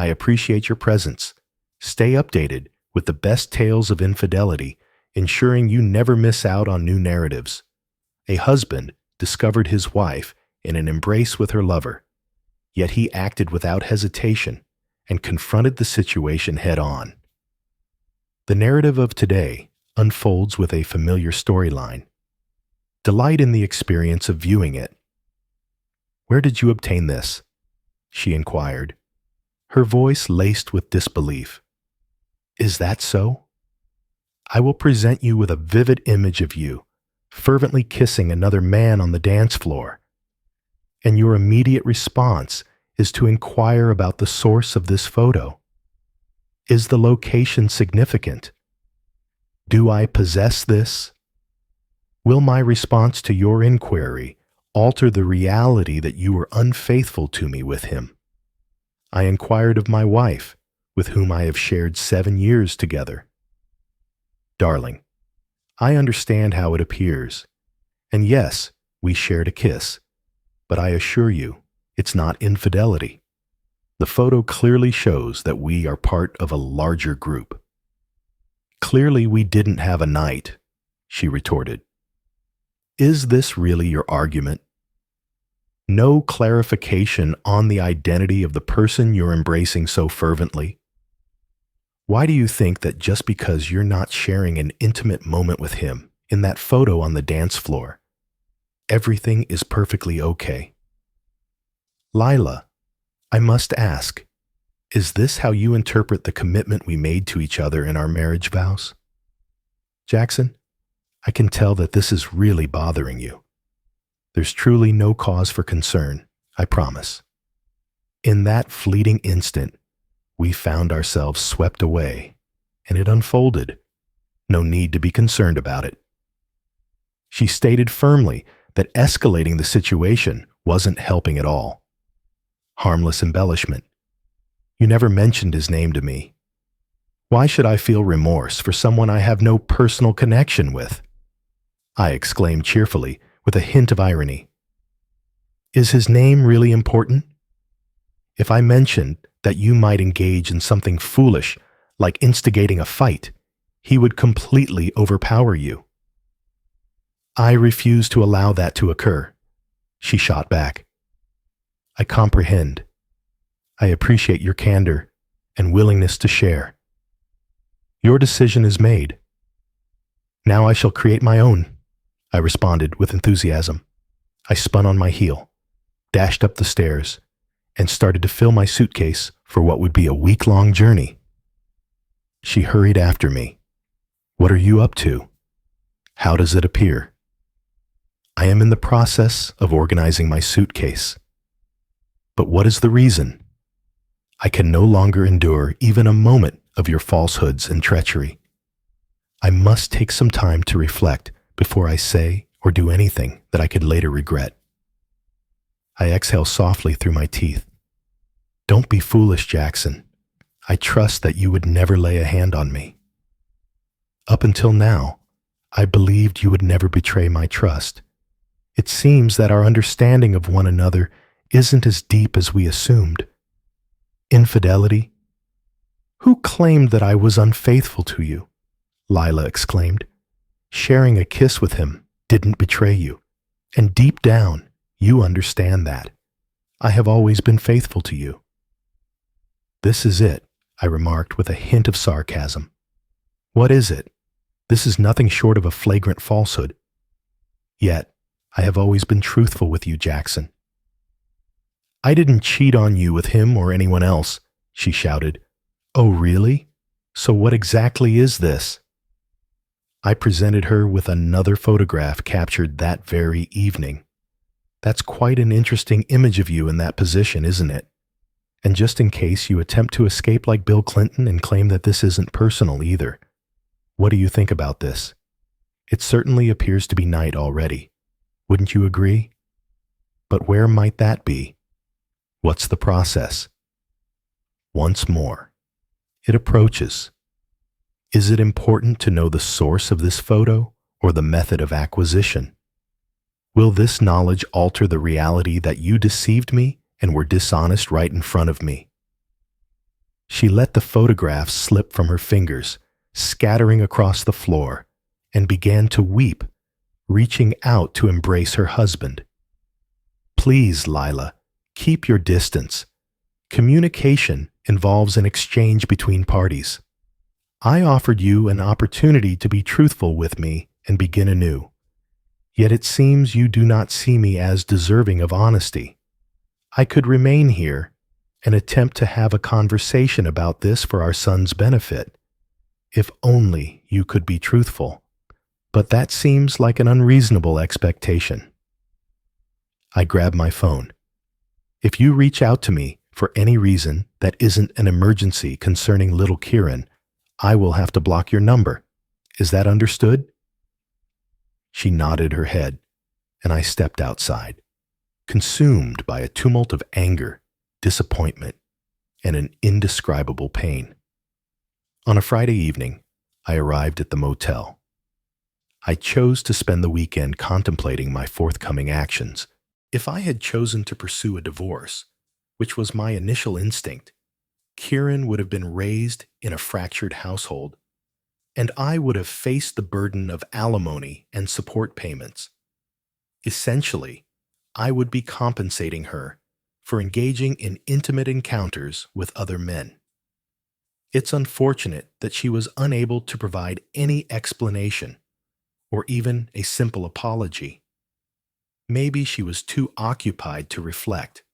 I appreciate your presence. Stay updated with the best tales of infidelity, ensuring you never miss out on new narratives. A husband discovered his wife in an embrace with her lover, yet he acted without hesitation and confronted the situation head-on. The narrative of today unfolds with a familiar storyline. Delight in the experience of viewing it. "Where did you obtain this?" she inquired, her voice laced with disbelief. "Is that so? I will present you with a vivid image of you, fervently kissing another man on the dance floor. And your immediate response is to inquire about the source of this photo. Is the location significant? Do I possess this? Will my response to your inquiry alter the reality that you were unfaithful to me with him? I inquired of my wife, with whom I have shared 7 years together. Darling, I understand how it appears. And yes, we shared a kiss. But I assure you, it's not infidelity. The photo clearly shows that we are part of a larger group." "Clearly we didn't have a night," she retorted. "Is this really your argument? No clarification on the identity of the person you're embracing so fervently? Why do you think that just because you're not sharing an intimate moment with him in that photo on the dance floor, everything is perfectly okay? Lila, I must ask, is this how you interpret the commitment we made to each other in our marriage vows? Jackson, I can tell that this is really bothering you. There's truly no cause for concern, I promise." In that fleeting instant, we found ourselves swept away, and it unfolded. No need to be concerned about it. She stated firmly that escalating the situation wasn't helping at all. Harmless embellishment. You never mentioned his name to me. Why should I feel remorse for someone I have no personal connection with? I exclaimed cheerfully, with a hint of irony. Is his name really important? If I mentioned that you might engage in something foolish, like instigating a fight, he would completely overpower you. I refuse to allow that to occur, she shot back. I comprehend. I appreciate your candor and willingness to share. Your decision is made. Now I shall create my own, I responded with enthusiasm. I spun on my heel, dashed up the stairs, and started to fill my suitcase for what would be a week-long journey. She hurried after me. What are you up to? How does it appear? I am in the process of organizing my suitcase. But what is the reason? I can no longer endure even a moment of your falsehoods and treachery. I must take some time to reflect before I say or do anything that I could later regret. I exhale softly through my teeth. Don't be foolish, Jackson. I trust that you would never lay a hand on me. Up until now, I believed you would never betray my trust. It seems that our understanding of one another isn't as deep as we assumed. Infidelity? Who claimed that I was unfaithful to you? Lila exclaimed. Sharing a kiss with him didn't betray you, and deep down, you understand that. I have always been faithful to you. This is it, I remarked with a hint of sarcasm. What is it? This is nothing short of a flagrant falsehood. Yet, I have always been truthful with you, Jackson. I didn't cheat on you with him or anyone else, she shouted. Oh, really? So what exactly is this? I presented her with another photograph captured that very evening. That's quite an interesting image of you in that position, isn't it? And just in case you attempt to escape like Bill Clinton and claim that this isn't personal either, what do you think about this? It certainly appears to be night already. Wouldn't you agree? But where might that be? What's the process? Once more, it approaches. Is it important to know the source of this photo or the method of acquisition? Will this knowledge alter the reality that you deceived me and were dishonest right in front of me? She let the photographs slip from her fingers, scattering across the floor, and began to weep, reaching out to embrace her husband. Please, Lila, keep your distance. Communication involves an exchange between parties. I offered you an opportunity to be truthful with me and begin anew. Yet it seems you do not see me as deserving of honesty. I could remain here and attempt to have a conversation about this for our son's benefit, if only you could be truthful. But that seems like an unreasonable expectation. I grab my phone. If you reach out to me for any reason that isn't an emergency concerning little Kieran, I will have to block your number. Is that understood? She nodded her head, and I stepped outside, consumed by a tumult of anger, disappointment, and an indescribable pain. On a Friday evening, I arrived at the motel. I chose to spend the weekend contemplating my forthcoming actions. If I had chosen to pursue a divorce, which was my initial instinct, Kieran would have been raised in a fractured household, and I would have faced the burden of alimony and support payments. Essentially, I would be compensating her for engaging in intimate encounters with other men. It's unfortunate that she was unable to provide any explanation or even a simple apology. Maybe she was too occupied to reflect.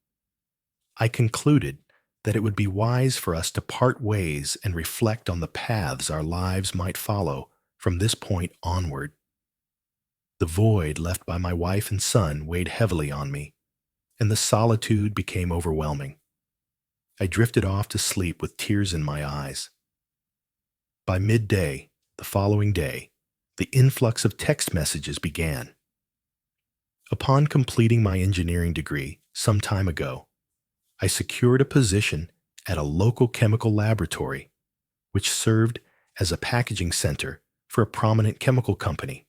I concluded that it would be wise for us to part ways and reflect on the paths our lives might follow from this point onward. The void left by my wife and son weighed heavily on me, and the solitude became overwhelming. I drifted off to sleep with tears in my eyes. By midday, the following day, the influx of text messages began. Upon completing my engineering degree some time ago, I secured a position at a local chemical laboratory, which served as a packaging center for a prominent chemical company.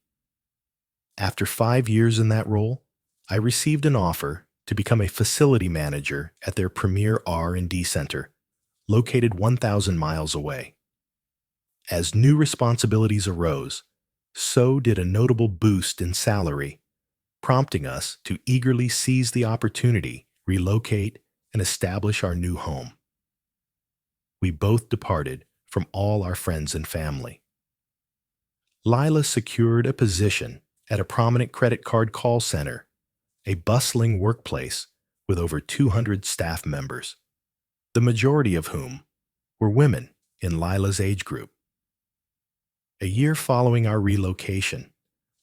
After 5 years in that role, I received an offer to become a facility manager at their premier R&D center, located 1,000 miles away. As new responsibilities arose, so did a notable boost in salary, prompting us to eagerly seize the opportunity, relocate, and establish our new home. We both departed from all our friends and family. Lila secured a position at a prominent credit card call center, a bustling workplace with over 200 staff members, the majority of whom were women in Lila's age group. A year following our relocation,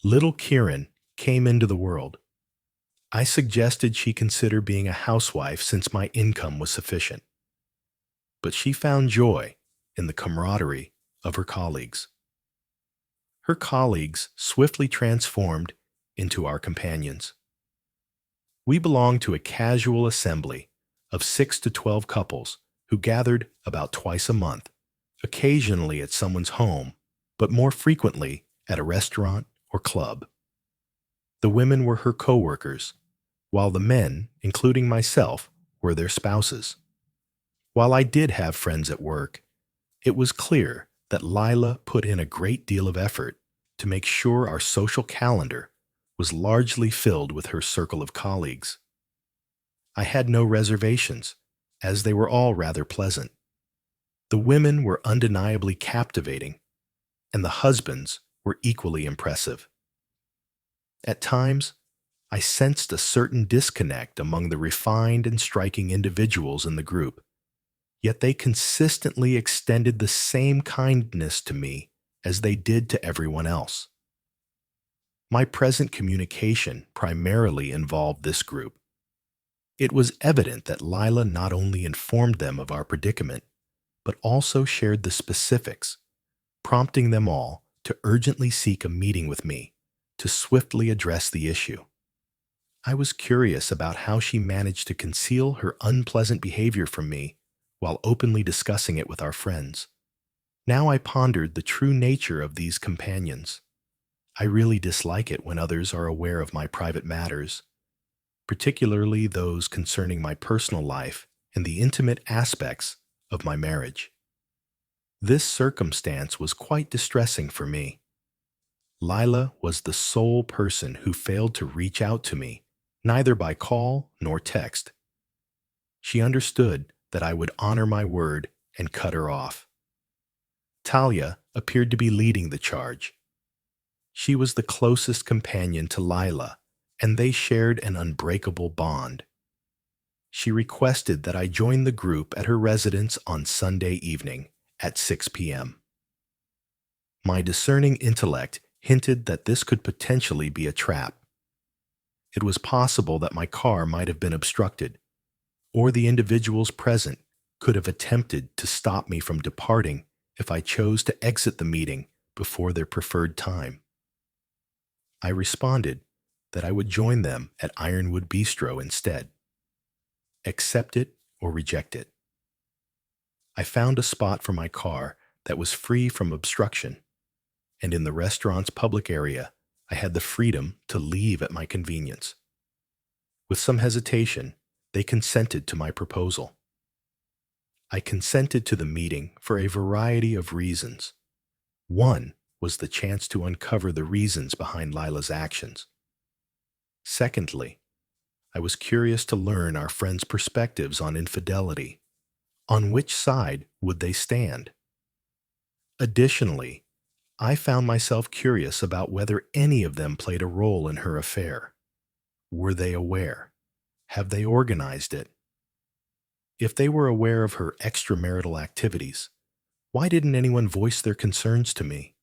little Kieran came into the world. I suggested she consider being a housewife since my income was sufficient. But she found joy in the camaraderie of her colleagues. Her colleagues swiftly transformed into our companions. We belonged to a casual assembly of 6 to 12 couples who gathered about twice a month, occasionally at someone's home, but more frequently at a restaurant or club. The women were her co-workers, while the men, including myself, were their spouses. While I did have friends at work, it was clear that Lila put in a great deal of effort to make sure our social calendar was largely filled with her circle of colleagues. I had no reservations, as they were all rather pleasant. The women were undeniably captivating, and the husbands were equally impressive. At times, I sensed a certain disconnect among the refined and striking individuals in the group, yet they consistently extended the same kindness to me as they did to everyone else. My present communication primarily involved this group. It was evident that Lila not only informed them of our predicament, but also shared the specifics, prompting them all to urgently seek a meeting with me to swiftly address the issue. I was curious about how she managed to conceal her unpleasant behavior from me while openly discussing it with our friends. Now I pondered the true nature of these companions. I really dislike it when others are aware of my private matters, particularly those concerning my personal life and the intimate aspects of my marriage. This circumstance was quite distressing for me. Lila was the sole person who failed to reach out to me, neither by call nor text. She understood that I would honor my word and cut her off. Talia appeared to be leading the charge. She was the closest companion to Lila, and they shared an unbreakable bond. She requested that I join the group at her residence on Sunday evening at 6 p.m. My discerning intellect hinted that this could potentially be a trap. It was possible that my car might have been obstructed, or the individuals present could have attempted to stop me from departing if I chose to exit the meeting before their preferred time. I responded that I would join them at Ironwood Bistro instead. Accept it or reject it. I found a spot for my car that was free from obstruction, and in the restaurant's public area, I had the freedom to leave at my convenience. With some hesitation, they consented to my proposal. I consented to the meeting for a variety of reasons. One was the chance to uncover the reasons behind Lila's actions. Secondly, I was curious to learn our friends' perspectives on infidelity. On which side would they stand? Additionally, I found myself curious about whether any of them played a role in her affair. Were they aware? Have they organized it? If they were aware of her extramarital activities, why didn't anyone voice their concerns to me?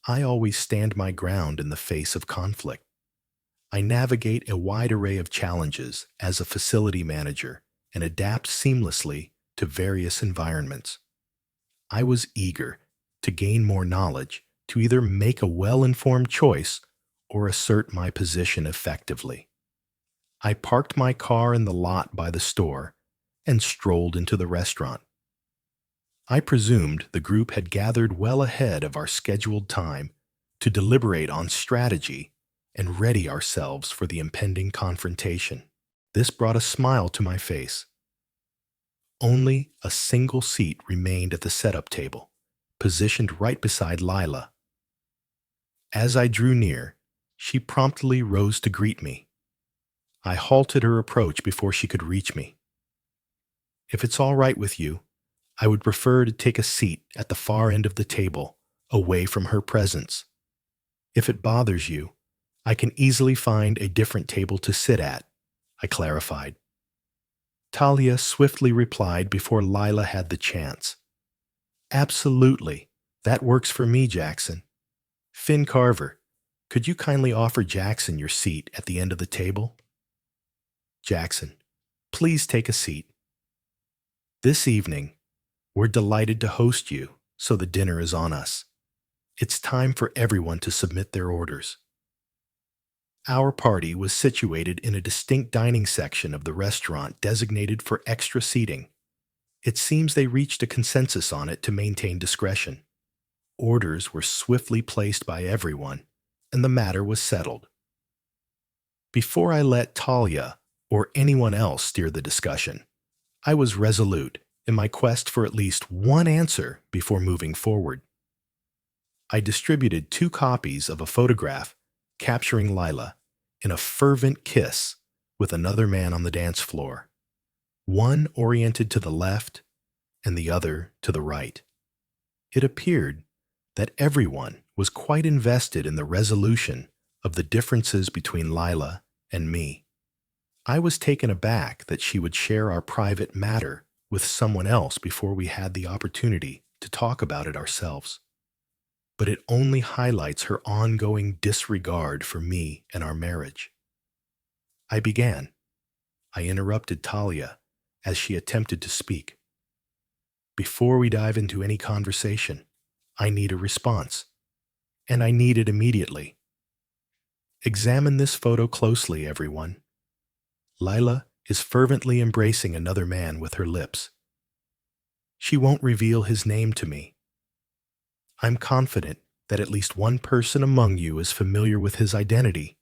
I always stand my ground in the face of conflict. I navigate a wide array of challenges as a facility manager and adapt seamlessly to various environments. I was eager to gain more knowledge to either make a well-informed choice or assert my position effectively. I parked my car in the lot by the store and strolled into the restaurant. I presumed the group had gathered well ahead of our scheduled time to deliberate on strategy and ready ourselves for the impending confrontation. This brought a smile to my face. Only a single seat remained at the setup table, positioned right beside Lila. As I drew near, she promptly rose to greet me. I halted her approach before she could reach me. If it's all right with you, I would prefer to take a seat at the far end of the table, away from her presence. If it bothers you, I can easily find a different table to sit at, I clarified. Talia swiftly replied before Lila had the chance. Absolutely, that works for me, Jackson. Finn Carver, could you kindly offer Jackson your seat at the end of the table? Jackson, please take a seat. This evening, we're delighted to host you, so the dinner is on us. It's time for everyone to submit their orders. Our party was situated in a distinct dining section of the restaurant designated for extra seating. It seems they reached a consensus on it to maintain discretion. Orders were swiftly placed by everyone, and the matter was settled. Before I let Talia or anyone else steer the discussion, I was resolute in my quest for at least one answer before moving forward. I distributed 2 copies of a photograph capturing Lila in a fervent kiss with another man on the dance floor, one oriented to the left and the other to the right. It appeared that everyone was quite invested in the resolution of the differences between Lila and me. I was taken aback that she would share our private matter with someone else before we had the opportunity to talk about it ourselves. But it only highlights her ongoing disregard for me and our marriage. I began. I interrupted Talia as she attempted to speak. Before we dive into any conversation, I need a response, and I need it immediately. Examine this photo closely, everyone. Lila is fervently embracing another man with her lips. She won't reveal his name to me. I'm confident that at least one person among you is familiar with his identity.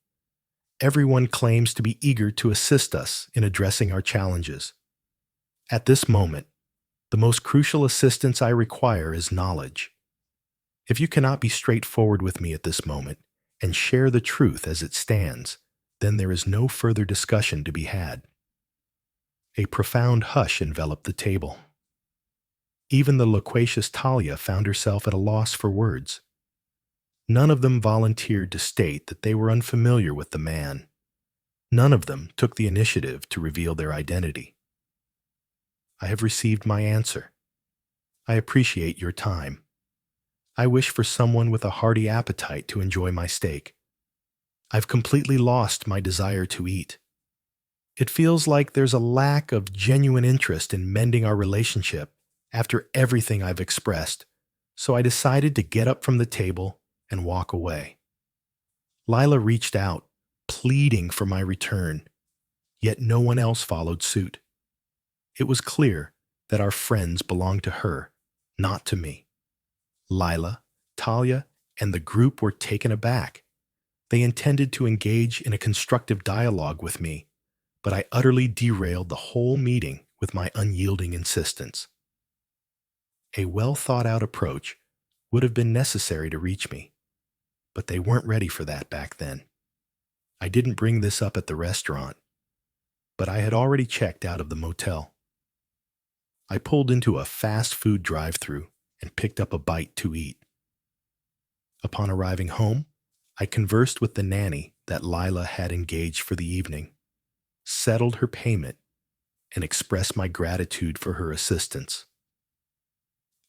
Everyone claims to be eager to assist us in addressing our challenges. At this moment, The most crucial assistance I require is knowledge. If you cannot be straightforward with me at this moment and share the truth as it stands, then there is no further discussion to be had. A profound hush enveloped the table. Even the loquacious Talia found herself at a loss for words. None of them volunteered to state that they were unfamiliar with the man. None of them took the initiative to reveal their identity. I have received my answer. I appreciate your time. I wish for someone with a hearty appetite to enjoy my steak. I've completely lost my desire to eat. It feels like there's a lack of genuine interest in mending our relationship after everything I've expressed, so I decided to get up from the table and walk away. Lila reached out, pleading for my return, yet no one else followed suit. It was clear that our friends belonged to her, not to me. Lila, Talia, and the group were taken aback. They intended to engage in a constructive dialogue with me, but I utterly derailed the whole meeting with my unyielding insistence. A well-thought-out approach would have been necessary to reach me, but they weren't ready for that back then. I didn't bring this up at the restaurant, but I had already checked out of the motel. I pulled into a fast food drive-thru and picked up a bite to eat. Upon arriving home, I conversed with the nanny that Lila had engaged for the evening, settled her payment, and expressed my gratitude for her assistance.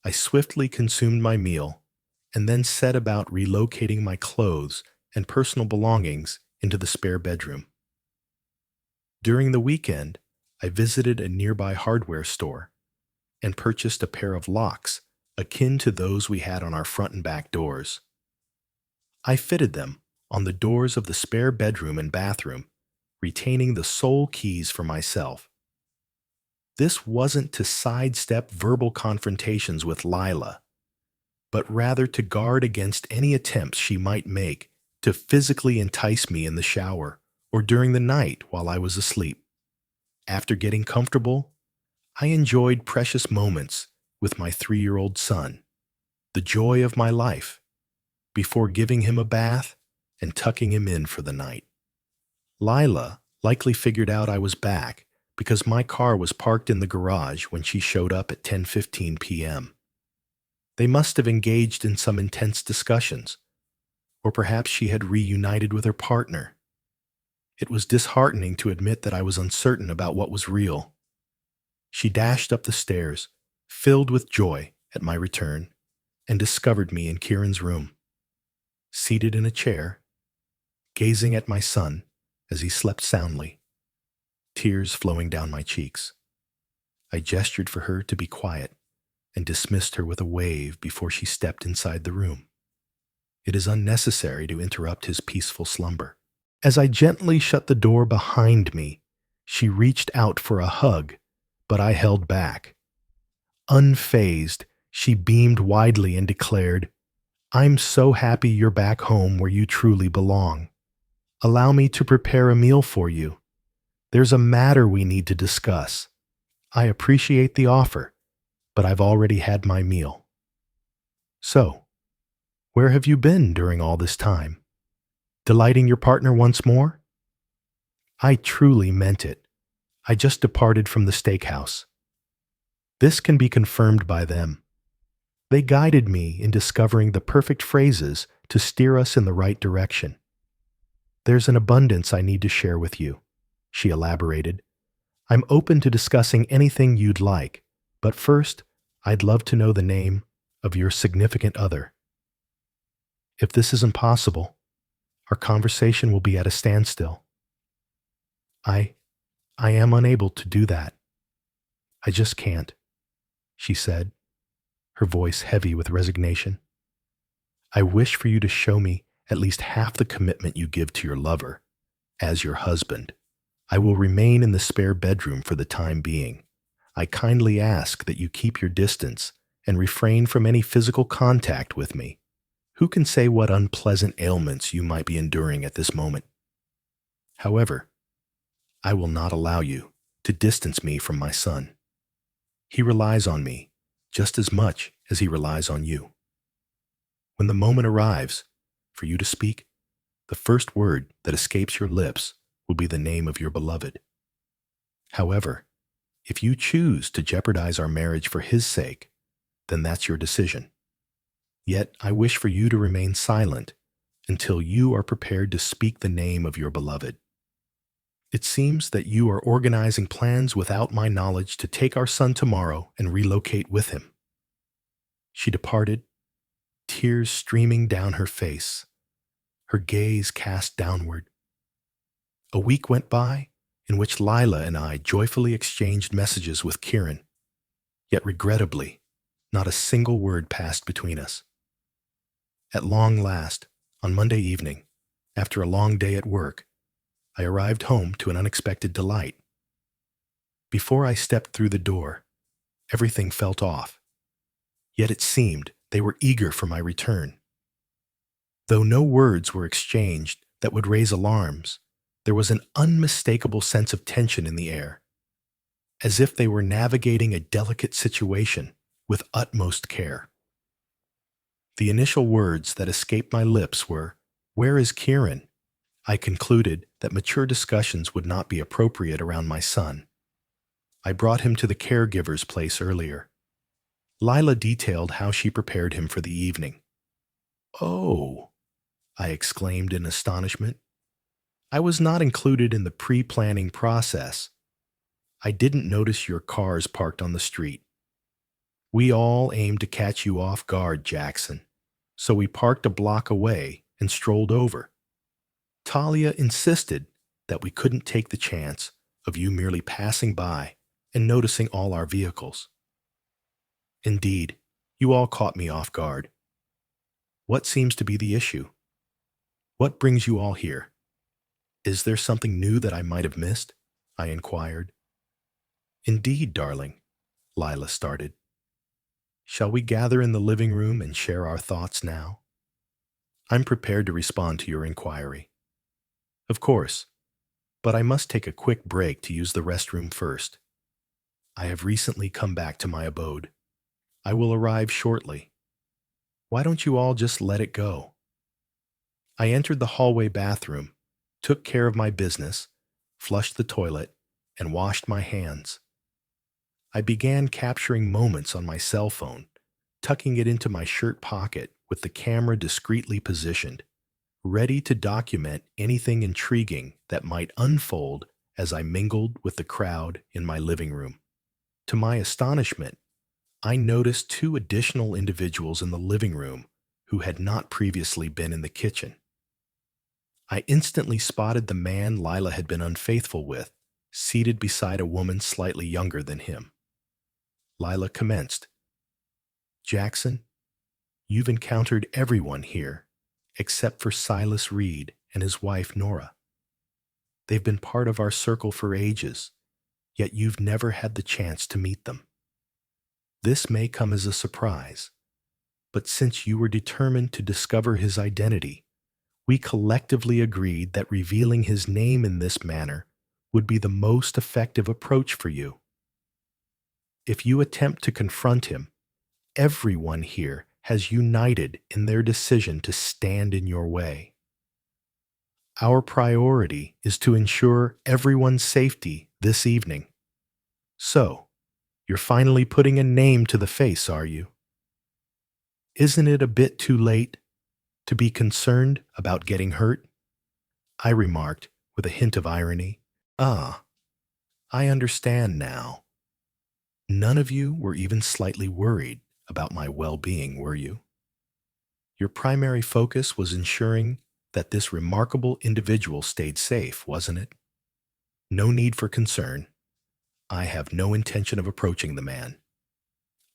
I swiftly consumed my meal and then set about relocating my clothes and personal belongings into the spare bedroom. During the weekend, I visited a nearby hardware store and purchased a pair of locks akin to those we had on our front and back doors. I fitted them on the doors of the spare bedroom and bathroom, retaining the sole keys for myself. This wasn't to sidestep verbal confrontations with Lila, but rather to guard against any attempts she might make to physically entice me in the shower or during the night while I was asleep. After getting comfortable, I enjoyed precious moments with my 3-year-old son, the joy of my life, before giving him a bath and tucking him in for the night. Lila likely figured out I was back because my car was parked in the garage when she showed up at 10:15 p.m. They must have engaged in some intense discussions, or perhaps she had reunited with her partner. It was disheartening to admit that I was uncertain about what was real. She dashed up the stairs, filled with joy at my return, and discovered me in Kieran's room, seated in a chair, gazing at my son as he slept soundly, tears flowing down my cheeks. I gestured for her to be quiet and dismissed her with a wave before she stepped inside the room. It is unnecessary to interrupt his peaceful slumber. As I gently shut the door behind me, she reached out for a hug, but I held back. Unfazed, she beamed widely and declared, "I'm so happy you're back home where you truly belong. Allow me to prepare a meal for you. There's a matter we need to discuss. I appreciate the offer, but I've already had my meal." So, where have you been during all this time? Delighting your partner once more? I truly meant it. I just departed from the steakhouse. This can be confirmed by them. They guided me in discovering the perfect phrases to steer us in the right direction. "There's an abundance I need to share with you," she elaborated. "I'm open to discussing anything you'd like, but first, I'd love to know the name of your significant other. If this isn't possible, our conversation will be at a standstill." I am unable to do that. I just can't," she said, her voice heavy with resignation. "I wish for you to show me at least half the commitment you give to your lover. As your husband, I will remain in the spare bedroom for the time being. I kindly ask that you keep your distance and refrain from any physical contact with me. Who can say what unpleasant ailments you might be enduring at this moment? However, I will not allow you to distance me from my son. He relies on me just as much as he relies on you. When the moment arrives for you to speak, the first word that escapes your lips will be the name of your beloved. However, if you choose to jeopardize our marriage for his sake, then that's your decision. Yet I wish for you to remain silent until you are prepared to speak the name of your beloved. It seems that you are organizing plans without my knowledge to take our son tomorrow and relocate with him. She departed, tears streaming down her face, her gaze cast downward. A week went by in which Lila and I joyfully exchanged messages with Kieran, yet regrettably, not a single word passed between us. At long last, on Monday evening, after a long day at work, I arrived home to an unexpected delight. Before I stepped through the door, everything felt off, yet it seemed they were eager for my return. Though no words were exchanged that would raise alarms, there was an unmistakable sense of tension in the air, as if they were navigating a delicate situation with utmost care. The initial words that escaped my lips were, "Where is Kieran?" I concluded that mature discussions would not be appropriate around my son. I brought him to the caregiver's place earlier. Lila detailed how she prepared him for the evening. "Oh," I exclaimed in astonishment. "I was not included in the pre-planning process. I didn't notice your cars parked on the street. We all aimed to catch you off guard, Jackson, so we parked a block away and strolled over. Talia insisted that we couldn't take the chance of you merely passing by and noticing all our vehicles. Indeed, you all caught me off guard. What seems to be the issue? What brings you all here? Is there something new that I might have missed?" I inquired. "Indeed, darling," Lila started. "Shall we gather in the living room and share our thoughts now? I'm prepared to respond to your inquiry." "Of course, but I must take a quick break to use the restroom first. I have recently come back to my abode. I will arrive shortly. Why don't you all just let it go?" I entered the hallway bathroom, took care of my business, flushed the toilet, and washed my hands. I began capturing moments on my cell phone, tucking it into my shirt pocket with the camera discreetly positioned, ready to document anything intriguing that might unfold as I mingled with the crowd in my living room. To my astonishment, I noticed 2 additional individuals in the living room who had not previously been in the kitchen. I instantly spotted the man Lila had been unfaithful with, seated beside a woman slightly younger than him. Lila commenced, "Jackson, you've encountered everyone here except for Silas Reed and his wife Nora. They've been part of our circle for ages, yet you've never had the chance to meet them. This may come as a surprise, but since you were determined to discover his identity, we collectively agreed that revealing his name in this manner would be the most effective approach for you. If you attempt to confront him, everyone here has united in their decision to stand in your way. Our priority is to ensure everyone's safety this evening. So, you're finally putting a name to the face, are you? Isn't it a bit too late to be concerned about getting hurt?" I remarked with a hint of irony. "Ah, I understand now. None of you were even slightly worried about my well-being, were you? Your primary focus was ensuring that this remarkable individual stayed safe, wasn't it? No need for concern. I have no intention of approaching the man.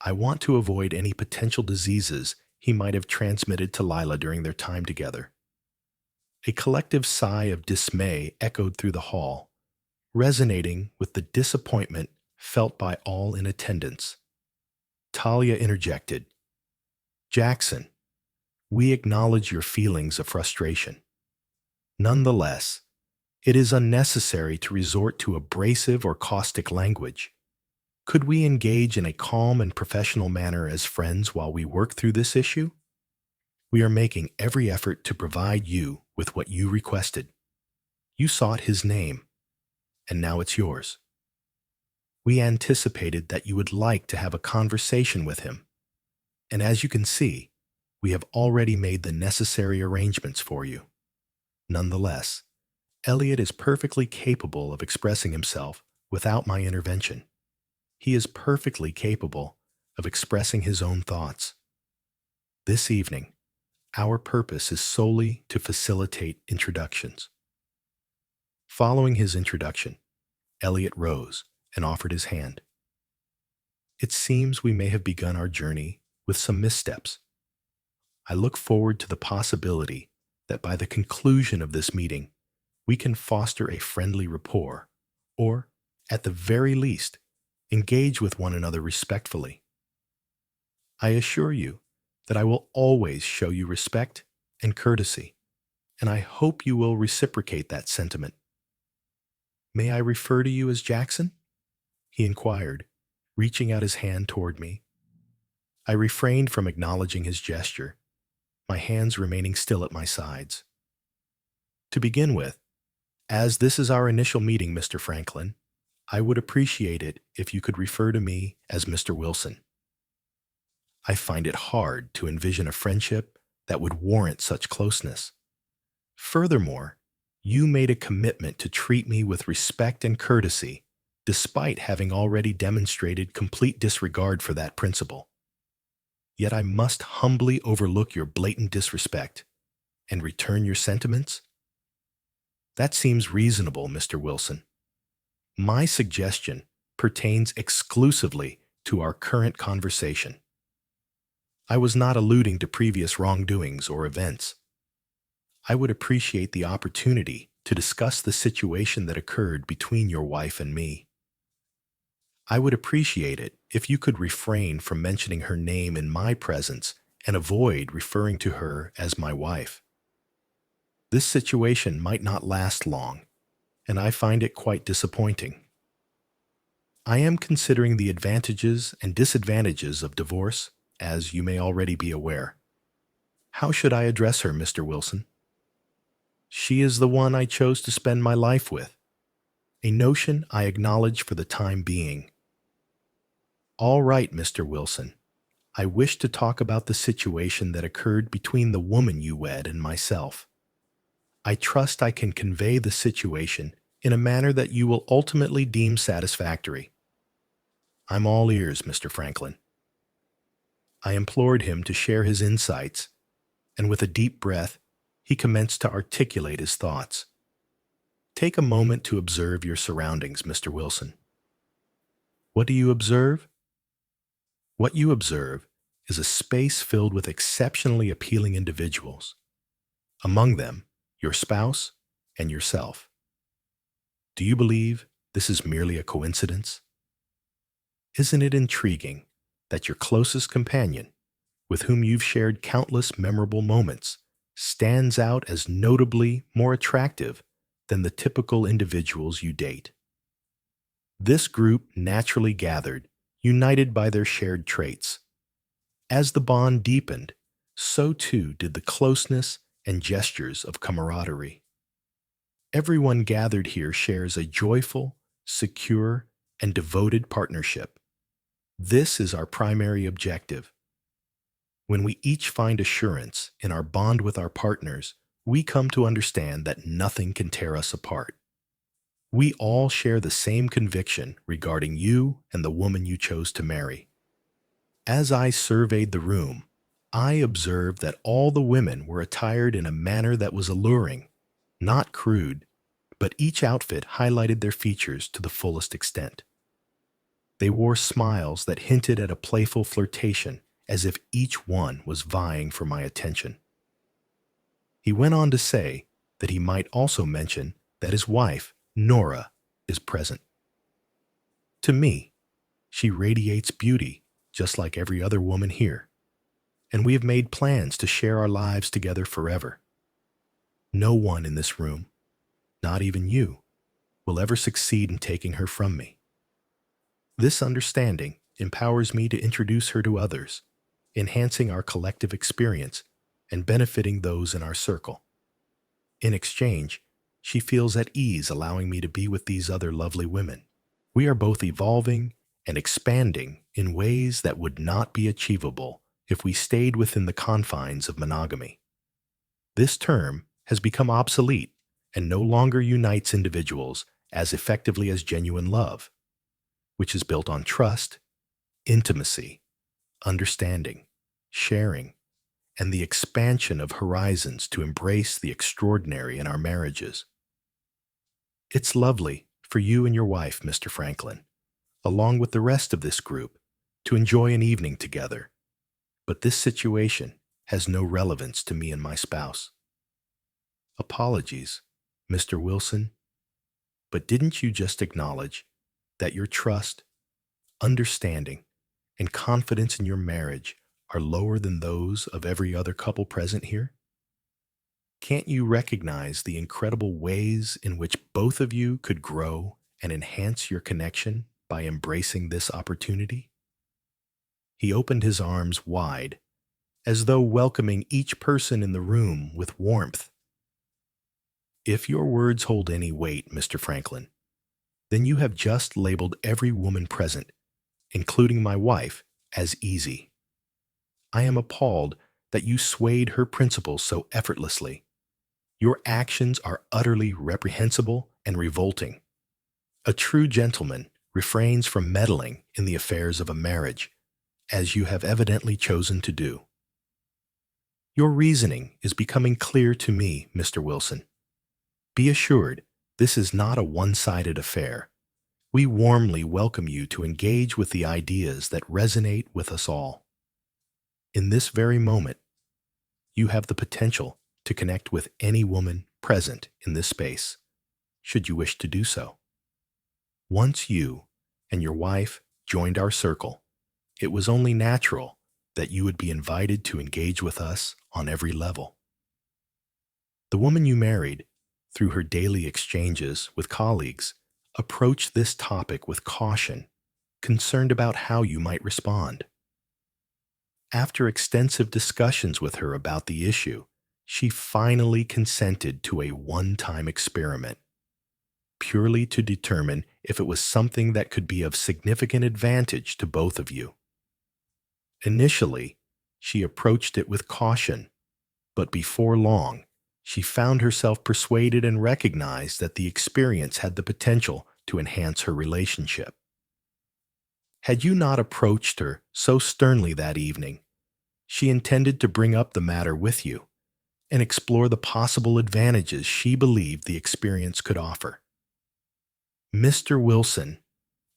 I want to avoid any potential diseases he might have transmitted to Lila during their time together." A collective sigh of dismay echoed through the hall, resonating with the disappointment felt by all in attendance. Talia interjected, "Jackson, we acknowledge your feelings of frustration. Nonetheless, it is unnecessary to resort to abrasive or caustic language. Could we engage in a calm and professional manner as friends while we work through this issue? We are making every effort to provide you with what you requested. You sought his name, and now it's yours. We anticipated that you would like to have a conversation with him, and as you can see, we have already made the necessary arrangements for you. Nonetheless, Elliot is perfectly capable of expressing himself without my intervention. He is perfectly capable of expressing his own thoughts. This evening, our purpose is solely to facilitate introductions. Following his introduction, Elliot rose and offered his hand. It seems we may have begun our journey with some missteps. I look forward to the possibility that by the conclusion of this meeting, we can foster a friendly rapport, or, at the very least, engage with one another respectfully. I assure you that I will always show you respect and courtesy, and I hope you will reciprocate that sentiment. May I refer to you as Jackson? He inquired, reaching out his hand toward me. I refrained from acknowledging his gesture, my hands remaining still at my sides. To begin with, as this is our initial meeting, Mr. Franklin, I would appreciate it if you could refer to me as Mr. Wilson. I find it hard to envision a friendship that would warrant such closeness. Furthermore, you made a commitment to treat me with respect and courtesy, despite having already demonstrated complete disregard for that principle. Yet I must humbly overlook your blatant disrespect and return your sentiments? That seems reasonable, Mr. Wilson. My suggestion pertains exclusively to our current conversation. I was not alluding to previous wrongdoings or events. I would appreciate the opportunity to discuss the situation that occurred between your wife and me. I would appreciate it if you could refrain from mentioning her name in my presence and avoid referring to her as my wife. This situation might not last long, and I find it quite disappointing. I am considering the advantages and disadvantages of divorce, as you may already be aware. How should I address her, Mr. Wilson? She is the one I chose to spend my life with, a notion I acknowledge for the time being. All right, Mr. Wilson. I wish to talk about the situation that occurred between the woman you wed and myself. I trust I can convey the situation in a manner that you will ultimately deem satisfactory. I'm all ears, Mr. Franklin. I implored him to share his insights, and with a deep breath, he commenced to articulate his thoughts. Take a moment to observe your surroundings, Mr. Wilson. What do you observe? What you observe is a space filled with exceptionally appealing individuals. Among them, your spouse and yourself. Do you believe this is merely a coincidence? Isn't it intriguing that your closest companion, with whom you've shared countless memorable moments, stands out as notably more attractive than the typical individuals you date? This group naturally gathered, united by their shared traits. As the bond deepened, so too did the closeness and gestures of camaraderie. Everyone gathered here shares a joyful, secure, and devoted partnership. This is our primary objective. When we each find assurance in our bond with our partners, we come to understand that nothing can tear us apart. We all share the same conviction regarding you and the woman you chose to marry. As I surveyed the room, I observed that all the women were attired in a manner that was alluring, not crude, but each outfit highlighted their features to the fullest extent. They wore smiles that hinted at a playful flirtation, as if each one was vying for my attention. He went on to say that he might also mention that his wife, Nora, is present. To me, she radiates beauty just like every other woman here, and we have made plans to share our lives together forever. No one in this room, not even you, will ever succeed in taking her from me. This understanding empowers me to introduce her to others, enhancing our collective experience and benefiting those in our circle. In exchange, she feels at ease allowing me to be with these other lovely women. We are both evolving and expanding in ways that would not be achievable if we stayed within the confines of monogamy. This term has become obsolete and no longer unites individuals as effectively as genuine love, which is built on trust, intimacy, understanding, sharing, and the expansion of horizons to embrace the extraordinary in our marriages. It's lovely for you and your wife, Mr. Franklin, along with the rest of this group, to enjoy an evening together, but this situation has no relevance to me and my spouse. Apologies, Mr. Wilson, but didn't you just acknowledge that your trust, understanding, and confidence in your marriage are lower than those of every other couple present here? Can't you recognize the incredible ways in which both of you could grow and enhance your connection by embracing this opportunity? He opened his arms wide, as though welcoming each person in the room with warmth. If your words hold any weight, Mr. Franklin, then you have just labeled every woman present, including my wife, as easy. I am appalled that you swayed her principles so effortlessly. Your actions are utterly reprehensible and revolting. A true gentleman refrains from meddling in the affairs of a marriage, as you have evidently chosen to do. Your reasoning is becoming clear to me, Mr. Wilson. Be assured, this is not a one-sided affair. We warmly welcome you to engage with the ideas that resonate with us all. In this very moment, you have the potential to connect with any woman present in this space, should you wish to do so. Once you and your wife joined our circle, it was only natural that you would be invited to engage with us on every level. The woman you married, through her daily exchanges with colleagues, approached this topic with caution, concerned about how you might respond. After extensive discussions with her about the issue, she finally consented to a one-time experiment, purely to determine if it was something that could be of significant advantage to both of you. Initially, she approached it with caution, but before long, she found herself persuaded and recognized that the experience had the potential to enhance her relationship. Had you not approached her so sternly that evening, she intended to bring up the matter with you and explore the possible advantages she believed the experience could offer. Mr. Wilson,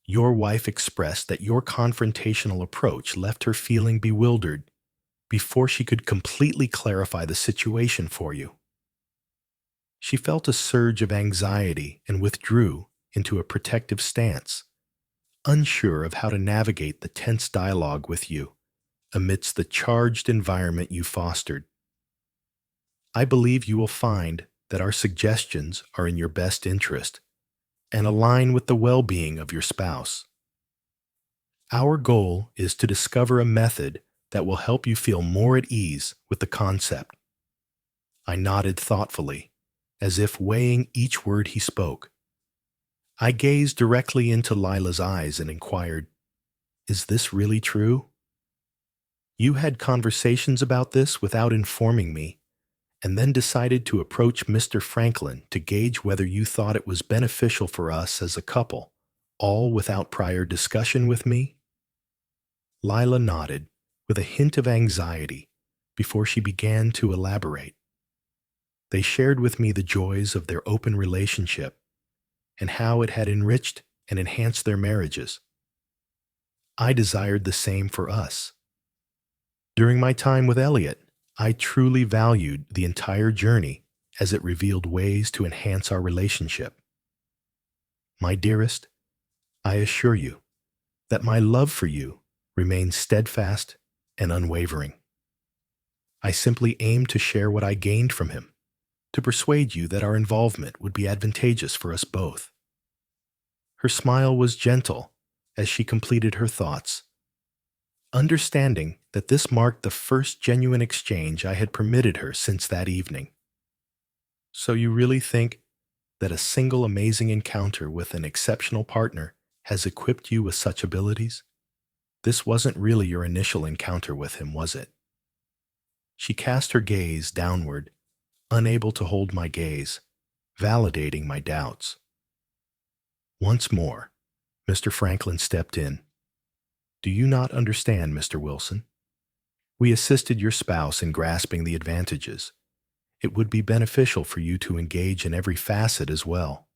your wife expressed that your confrontational approach left her feeling bewildered before she could completely clarify the situation for you. She felt a surge of anxiety and withdrew into a protective stance, unsure of how to navigate the tense dialogue with you amidst the charged environment you fostered. I believe you will find that our suggestions are in your best interest and align with the well-being of your spouse. Our goal is to discover a method that will help you feel more at ease with the concept. I nodded thoughtfully, as if weighing each word he spoke. I gazed directly into Lila's eyes and inquired, "Is this really true? You had conversations about this without informing me, and then decided to approach Mr. Franklin to gauge whether you thought it was beneficial for us as a couple, all without prior discussion with me?" Lila nodded, with a hint of anxiety, before she began to elaborate. They shared with me the joys of their open relationship and how it had enriched and enhanced their marriages. I desired the same for us. During my time with Elliot, I truly valued the entire journey as it revealed ways to enhance our relationship. My dearest, I assure you that my love for you remains steadfast and unwavering. I simply aim to share what I gained from him, to persuade you that our involvement would be advantageous for us both. Her smile was gentle as she completed her thoughts, understanding that this marked the first genuine exchange I had permitted her since that evening. So you really think that a single amazing encounter with an exceptional partner has equipped you with such abilities? This wasn't really your initial encounter with him, was it? She cast her gaze downward, unable to hold my gaze, validating my doubts. Once more, Mr. Franklin stepped in. Do you not understand, Mr. Wilson? We assisted your spouse in grasping the advantages. It would be beneficial for you to engage in every facet as well.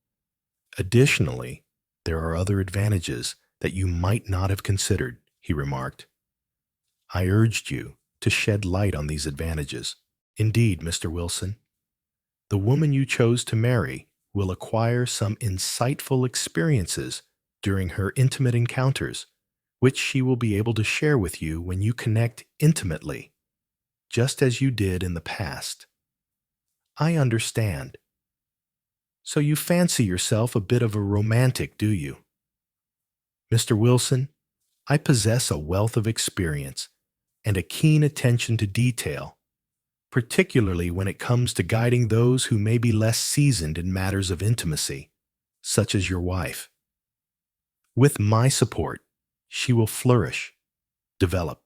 Additionally, there are other advantages that you might not have considered, he remarked. I urged you to shed light on these advantages. Indeed, Mr. Wilson, the woman you chose to marry will acquire some insightful experiences during her intimate encounters, which she will be able to share with you when you connect intimately, just as you did in the past. I understand. So you fancy yourself a bit of a romantic, do you? Mr. Wilson, I possess a wealth of experience and a keen attention to detail, particularly when it comes to guiding those who may be less seasoned in matters of intimacy, such as your wife. With my support, she will flourish, develop,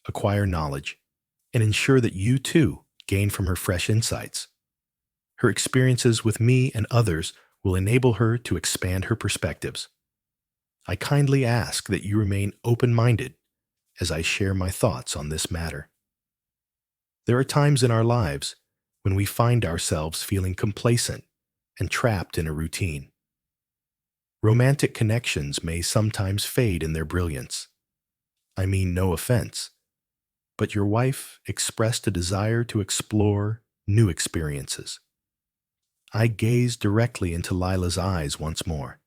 acquire knowledge, and ensure that you too gain from her fresh insights. Her experiences with me and others will enable her to expand her perspectives. I kindly ask that you remain open-minded as I share my thoughts on this matter. There are times in our lives when we find ourselves feeling complacent and trapped in a routine. Romantic connections may sometimes fade in their brilliance. I mean no offense, but your wife expressed a desire to explore new experiences. I gazed directly into Lila's eyes once more.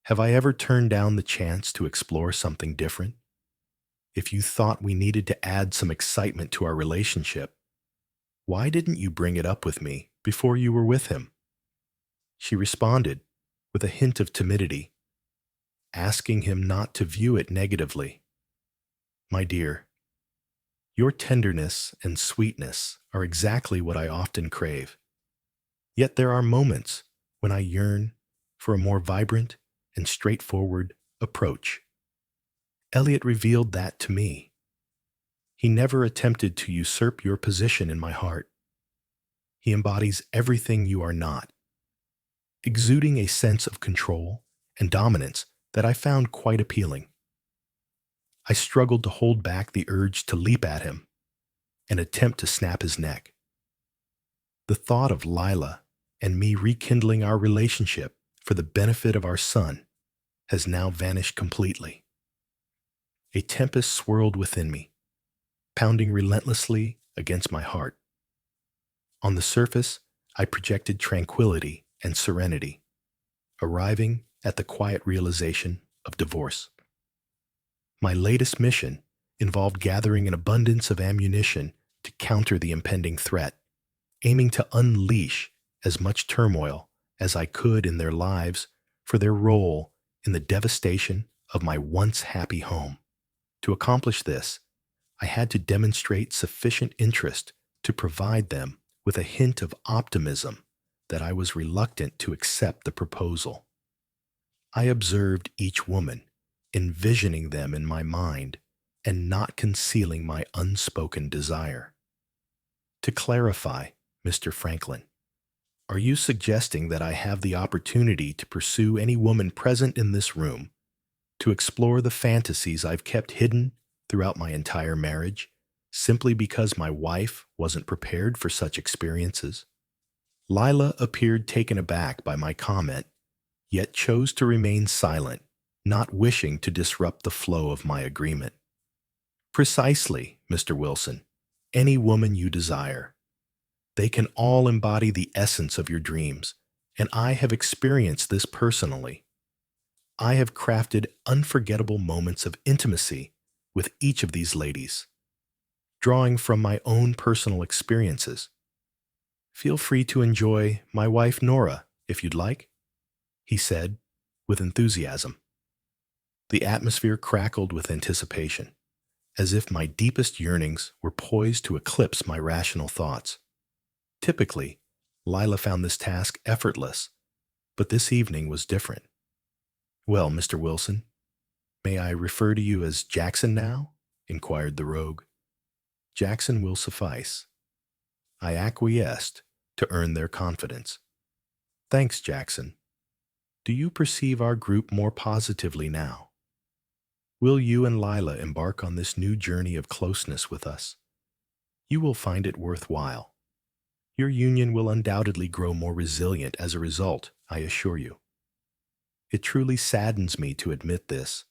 Have I ever turned down the chance to explore something different? If you thought we needed to add some excitement to our relationship, why didn't you bring it up with me before you were with him? She responded with a hint of timidity, asking him not to view it negatively. My dear, your tenderness and sweetness are exactly what I often crave. Yet there are moments when I yearn for a more vibrant and straightforward approach. Elliot revealed that to me. He never attempted to usurp your position in my heart. He embodies everything you are not, exuding a sense of control and dominance that I found quite appealing. I struggled to hold back the urge to leap at him and attempt to snap his neck. The thought of Lila and me rekindling our relationship for the benefit of our son has now vanished completely. A tempest swirled within me, pounding relentlessly against my heart. On the surface, I projected tranquility and serenity, arriving at the quiet realization of divorce. My latest mission involved gathering an abundance of ammunition to counter the impending threat, aiming to unleash as much turmoil as I could in their lives for their role in the devastation of my once happy home. To accomplish this, I had to demonstrate sufficient interest to provide them with a hint of optimism that I was reluctant to accept the proposal. I observed each woman, envisioning them in my mind and not concealing my unspoken desire. To clarify, Mr. Franklin, are you suggesting that I have the opportunity to pursue any woman present in this room, to explore the fantasies I've kept hidden throughout my entire marriage, simply because my wife wasn't prepared for such experiences? Lila appeared taken aback by my comment, yet chose to remain silent, not wishing to disrupt the flow of my agreement. Precisely, Mr. Wilson, any woman you desire. They can all embody the essence of your dreams, and I have experienced this personally. I have crafted unforgettable moments of intimacy with each of these ladies, drawing from my own personal experiences. Feel free to enjoy my wife Nora, if you'd like, he said with enthusiasm. The atmosphere crackled with anticipation, as if my deepest yearnings were poised to eclipse my rational thoughts. Typically, Lila found this task effortless, but this evening was different. "Well, Mr. Wilson, may I refer to you as Jackson now?" inquired the rogue. "Jackson will suffice." I acquiesced to earn their confidence. "Thanks, Jackson. Do you perceive our group more positively now? Will you and Lila embark on this new journey of closeness with us? You will find it worthwhile. Your union will undoubtedly grow more resilient as a result, I assure you. It truly saddens me to admit this,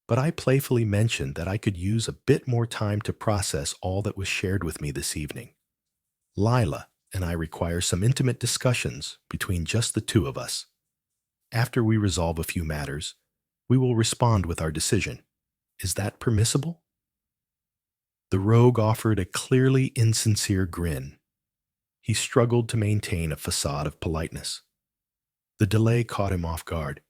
but I playfully mentioned that I could use a bit more time to process all that was shared with me this evening. Lila and I require some intimate discussions between just the two of us. After we resolve a few matters, we will respond with our decision. Is that permissible?" The rogue offered a clearly insincere grin. He struggled to maintain a facade of politeness. The delay caught him off guard.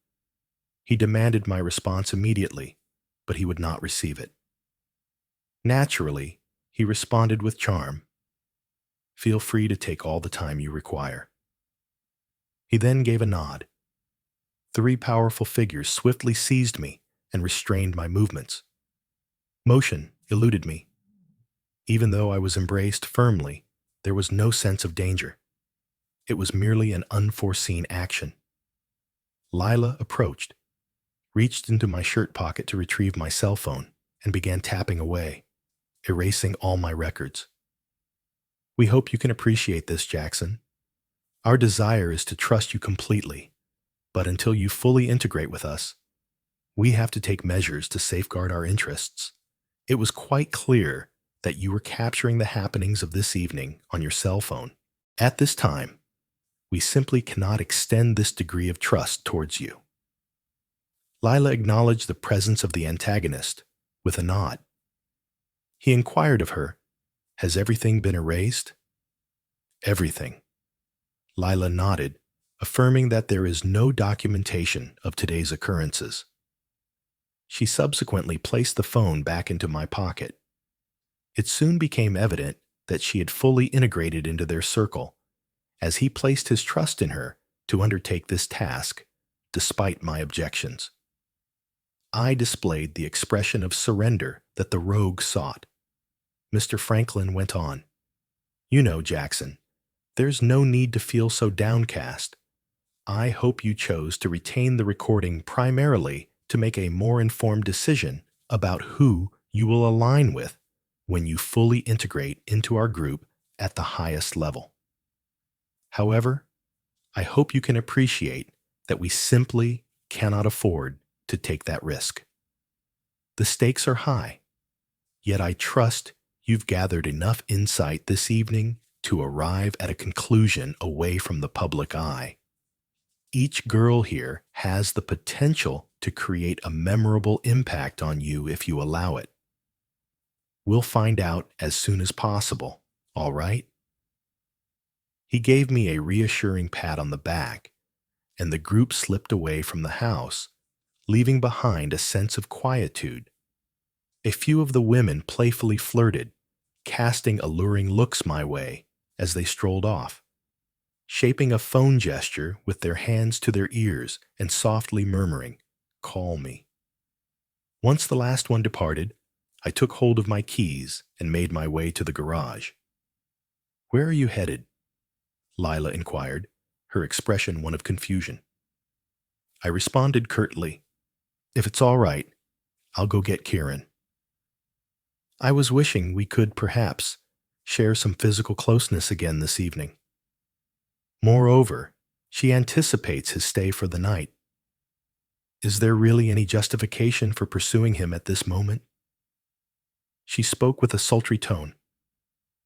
He demanded my response immediately, but he would not receive it. Naturally, he responded with charm. "Feel free to take all the time you require." He then gave a nod. 3 powerful figures swiftly seized me and restrained my movements. Motion eluded me. Even though I was embraced firmly, there was no sense of danger. It was merely an unforeseen action. Lila approached, reached into my shirt pocket to retrieve my cell phone, and began tapping away, erasing all my records. "We hope you can appreciate this, Jackson. Our desire is to trust you completely, but until you fully integrate with us, we have to take measures to safeguard our interests. It was quite clear that you were capturing the happenings of this evening on your cell phone. At this time, we simply cannot extend this degree of trust towards you." Lila acknowledged the presence of the antagonist with a nod. He inquired of her, "Has everything been erased?" "Everything." Lila nodded, affirming that there is no documentation of today's occurrences. She subsequently placed the phone back into my pocket. It soon became evident that she had fully integrated into their circle, as he placed his trust in her to undertake this task, despite my objections. I displayed the expression of surrender that the rogue sought. Mr. Franklin went on, "You know, Jackson, there's no need to feel so downcast. I hope you chose to retain the recording primarily to make a more informed decision about who you will align with when you fully integrate into our group at the highest level. However, I hope you can appreciate that we simply cannot afford to take that risk. The stakes are high, yet I trust you've gathered enough insight this evening to arrive at a conclusion away from the public eye. Each girl here has the potential to create a memorable impact on you if you allow it. We'll find out as soon as possible, all right?" He gave me a reassuring pat on the back, and the group slipped away from the house, leaving behind a sense of quietude. A few of the women playfully flirted, casting alluring looks my way as they strolled off, shaping a phone gesture with their hands to their ears and softly murmuring, "Call me." Once the last one departed, I took hold of my keys and made my way to the garage. "Where are you headed?" Lila inquired, her expression one of confusion. I responded curtly, "If it's all right, I'll go get Kieran." I was wishing we could, perhaps, share some physical closeness again this evening. Moreover, she anticipates his stay for the night. Is there really any justification for pursuing him at this moment? She spoke with a sultry tone,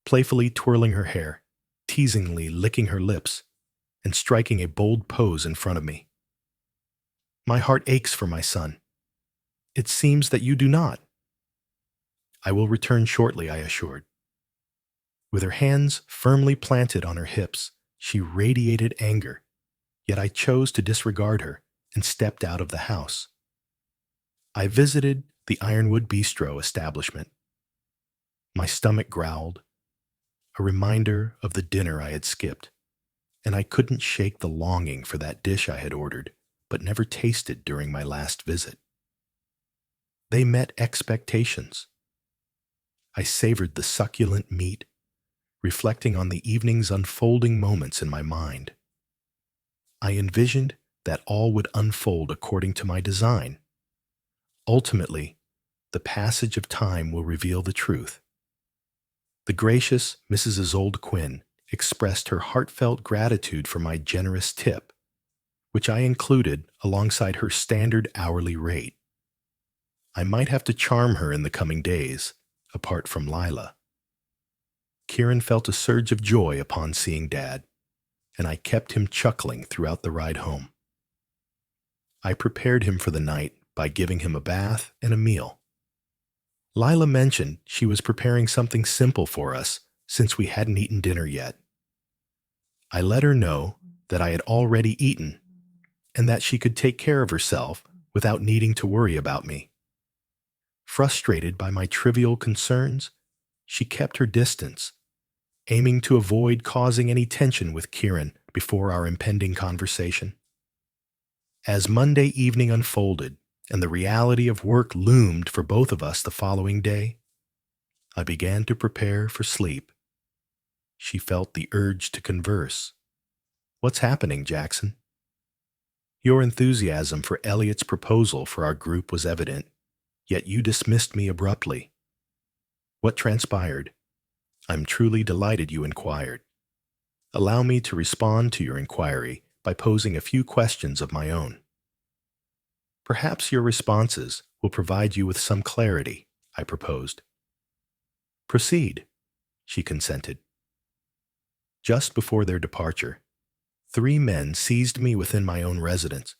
playfully twirling her hair, teasingly licking her lips, and striking a bold pose in front of me. "My heart aches for my son. It seems that you do not." "I will return shortly," I assured. With her hands firmly planted on her hips, she radiated anger, yet I chose to disregard her and stepped out of the house. I visited the Ironwood Bistro establishment. My stomach growled, a reminder of the dinner I had skipped, and I couldn't shake the longing for that dish I had ordered but never tasted during my last visit. They met expectations. I savored the succulent meat, reflecting on the evening's unfolding moments in my mind. I envisioned that all would unfold according to my design. Ultimately, the passage of time will reveal the truth. The gracious Mrs. Isolde Quinn expressed her heartfelt gratitude for my generous tip, which I included alongside her standard hourly rate. I might have to charm her in the coming days, apart from Lila. Kieran felt a surge of joy upon seeing Dad, and I kept him chuckling throughout the ride home. I prepared him for the night by giving him a bath and a meal. Lila mentioned she was preparing something simple for us since we hadn't eaten dinner yet. I let her know that I had already eaten and that she could take care of herself without needing to worry about me. Frustrated by my trivial concerns, she kept her distance, aiming to avoid causing any tension with Kieran before our impending conversation. As Monday evening unfolded and the reality of work loomed for both of us the following day, I began to prepare for sleep. She felt the urge to converse. "What's happening, Jackson?" "Your enthusiasm for Elliot's proposal for our group was evident, yet you dismissed me abruptly. What transpired?" "I'm truly delighted you inquired. Allow me to respond to your inquiry by posing a few questions of my own. Perhaps your responses will provide you with some clarity," I proposed. "Proceed," she consented. Just before their departure, 3 men seized me within my own residence,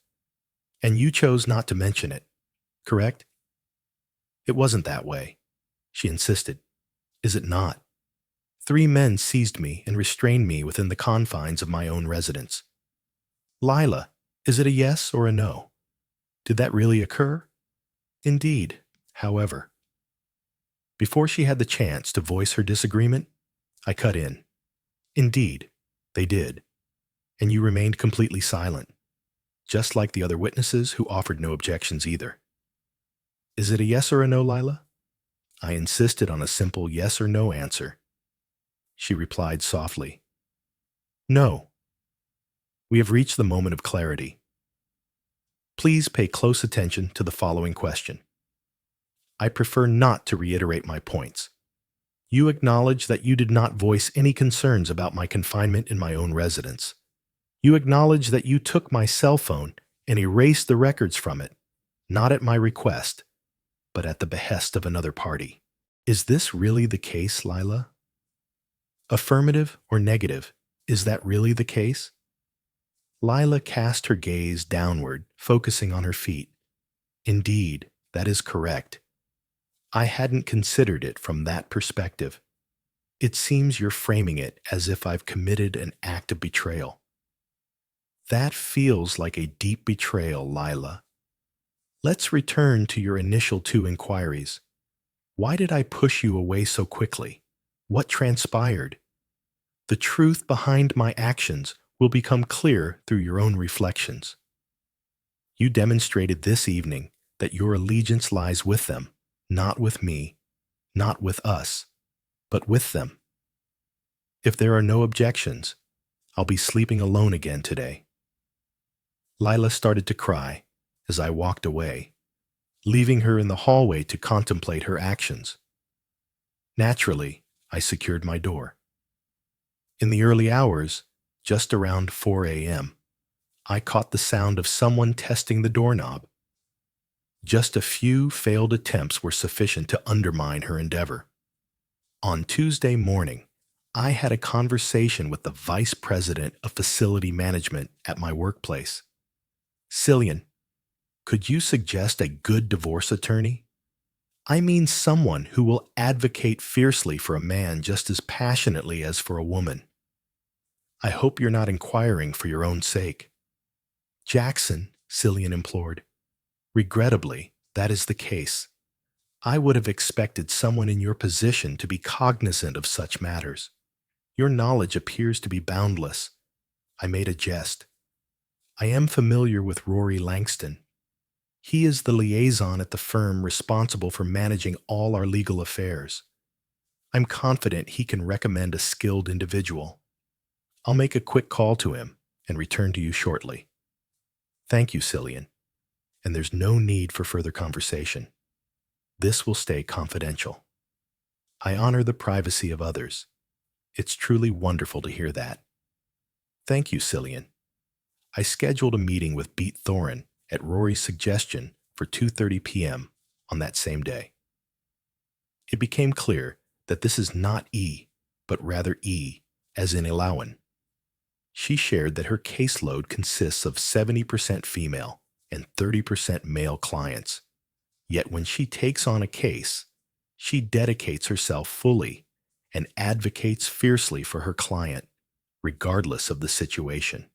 and you chose not to mention it, correct? "It wasn't that way," she insisted. "Is it not? 3 men seized me and restrained me within the confines of my own residence. Lila, is it a yes or a no? Did that really occur?" "Indeed, however." Before she had the chance to voice her disagreement, I cut in. "Indeed, they did, and you remained completely silent, just like the other witnesses who offered no objections either. Is it a yes or a no, Lila?" I insisted on a simple yes or no answer. She replied softly, "No. We have reached the moment of clarity. Please pay close attention to the following question. I prefer not to reiterate my points. You acknowledge that you did not voice any concerns about my confinement in my own residence. You acknowledge that you took my cell phone and erased the records from it, not at my request, but at the behest of another party. Is this really the case, Lila? Affirmative or negative, is that really the case?" Lila cast her gaze downward, focusing on her feet. "Indeed, that is correct. I hadn't considered it from that perspective. It seems you're framing it as if I've committed an act of betrayal. That feels like a deep betrayal, Lila. Let's return to your initial 2 inquiries. Why did I push you away so quickly? What transpired? The truth behind my actions will become clear through your own reflections. You demonstrated this evening that your allegiance lies with them, not with me, not with us, but with them. If there are no objections, I'll be sleeping alone again today." Lila started to cry as I walked away, leaving her in the hallway to contemplate her actions. Naturally, I secured my door. In the early hours, just around 4 a.m., I caught the sound of someone testing the doorknob. Just a few failed attempts were sufficient to undermine her endeavor. On Tuesday morning, I had a conversation with the Vice President of Facility Management at my workplace. "Cillian, could you suggest a good divorce attorney? I mean someone who will advocate fiercely for a man just as passionately as for a woman. I hope you're not inquiring for your own sake." "Jackson," Cillian implored, "regrettably, that is the case. I would have expected someone in your position to be cognizant of such matters. Your knowledge appears to be boundless. I made a jest. I am familiar with Rory Langston. He is the liaison at the firm responsible for managing all our legal affairs. I'm confident he can recommend a skilled individual. I'll make a quick call to him and return to you shortly. Thank you, Cillian, and there's no need for further conversation. This will stay confidential. I honor the privacy of others. It's truly wonderful to hear that. Thank you, Cillian. I scheduled a meeting with Beat Thorin at Rory's suggestion for 2:30 p.m. on that same day. It became clear that this is not E, but rather E, as in Ilawan. She shared that her caseload consists of 70% female and 30% male clients. Yet when she takes on a case, she dedicates herself fully and advocates fiercely for her client, regardless of the situation.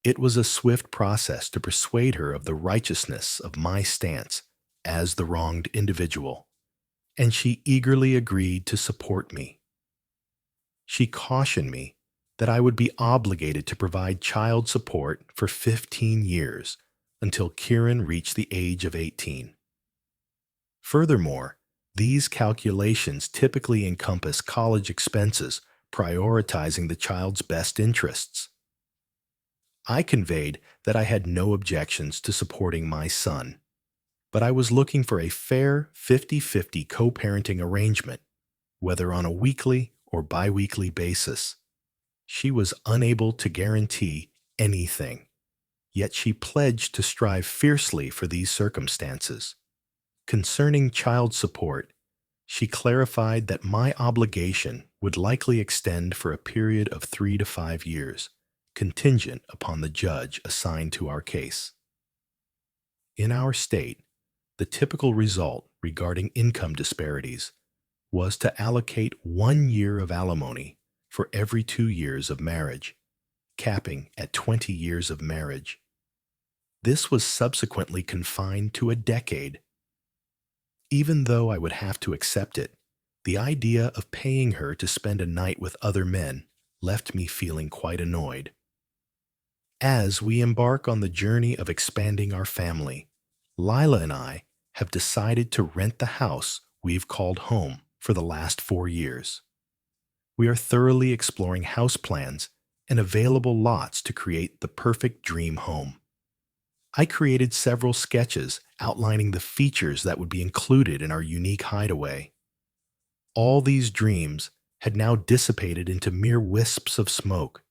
It was a swift process to persuade her of the righteousness of my stance as the wronged individual, and she eagerly agreed to support me. She cautioned me that I would be obligated to provide child support for 15 years until Kieran reached the age of 18. Furthermore, these calculations typically encompass college expenses, prioritizing the child's best interests. I conveyed that I had no objections to supporting my son, but I was looking for a fair 50-50 co-parenting arrangement, whether on a weekly or bi-weekly basis. She was unable to guarantee anything, yet she pledged to strive fiercely for these circumstances. Concerning child support, she clarified that my obligation would likely extend for a period of 3 to 5 years, contingent upon the judge assigned to our case. In our state, the typical result regarding income disparities was to allocate 1 year of alimony for every 2 years of marriage, capping at 20 years of marriage. This was subsequently confined to a decade. Even though I would have to accept it, the idea of paying her to spend a night with other men left me feeling quite annoyed. As we embark on the journey of expanding our family, Lila and I have decided to rent the house we've called home for the last 4 years. We are thoroughly exploring house plans and available lots to create the perfect dream home. I created several sketches outlining the features that would be included in our unique hideaway. All these dreams had now dissipated into mere wisps of smoke.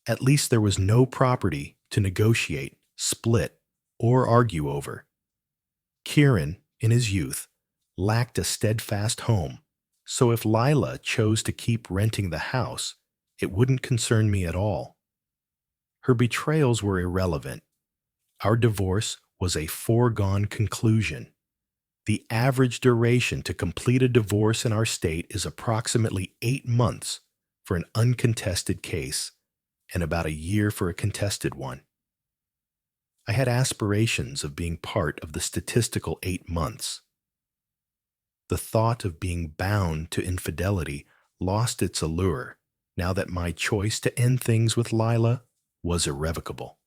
At least there was no property to negotiate, split, or argue over. Kieran, in his youth, lacked a steadfast home, so if Lila chose to keep renting the house, it wouldn't concern me at all. Her betrayals were irrelevant. Our divorce was a foregone conclusion. The average duration to complete a divorce in our state is approximately 8 months for an uncontested case and about a year for a contested one. I had aspirations of being part of the statistical 8 months. The thought of being bound to infidelity lost its allure now that my choice to end things with Lila was irrevocable.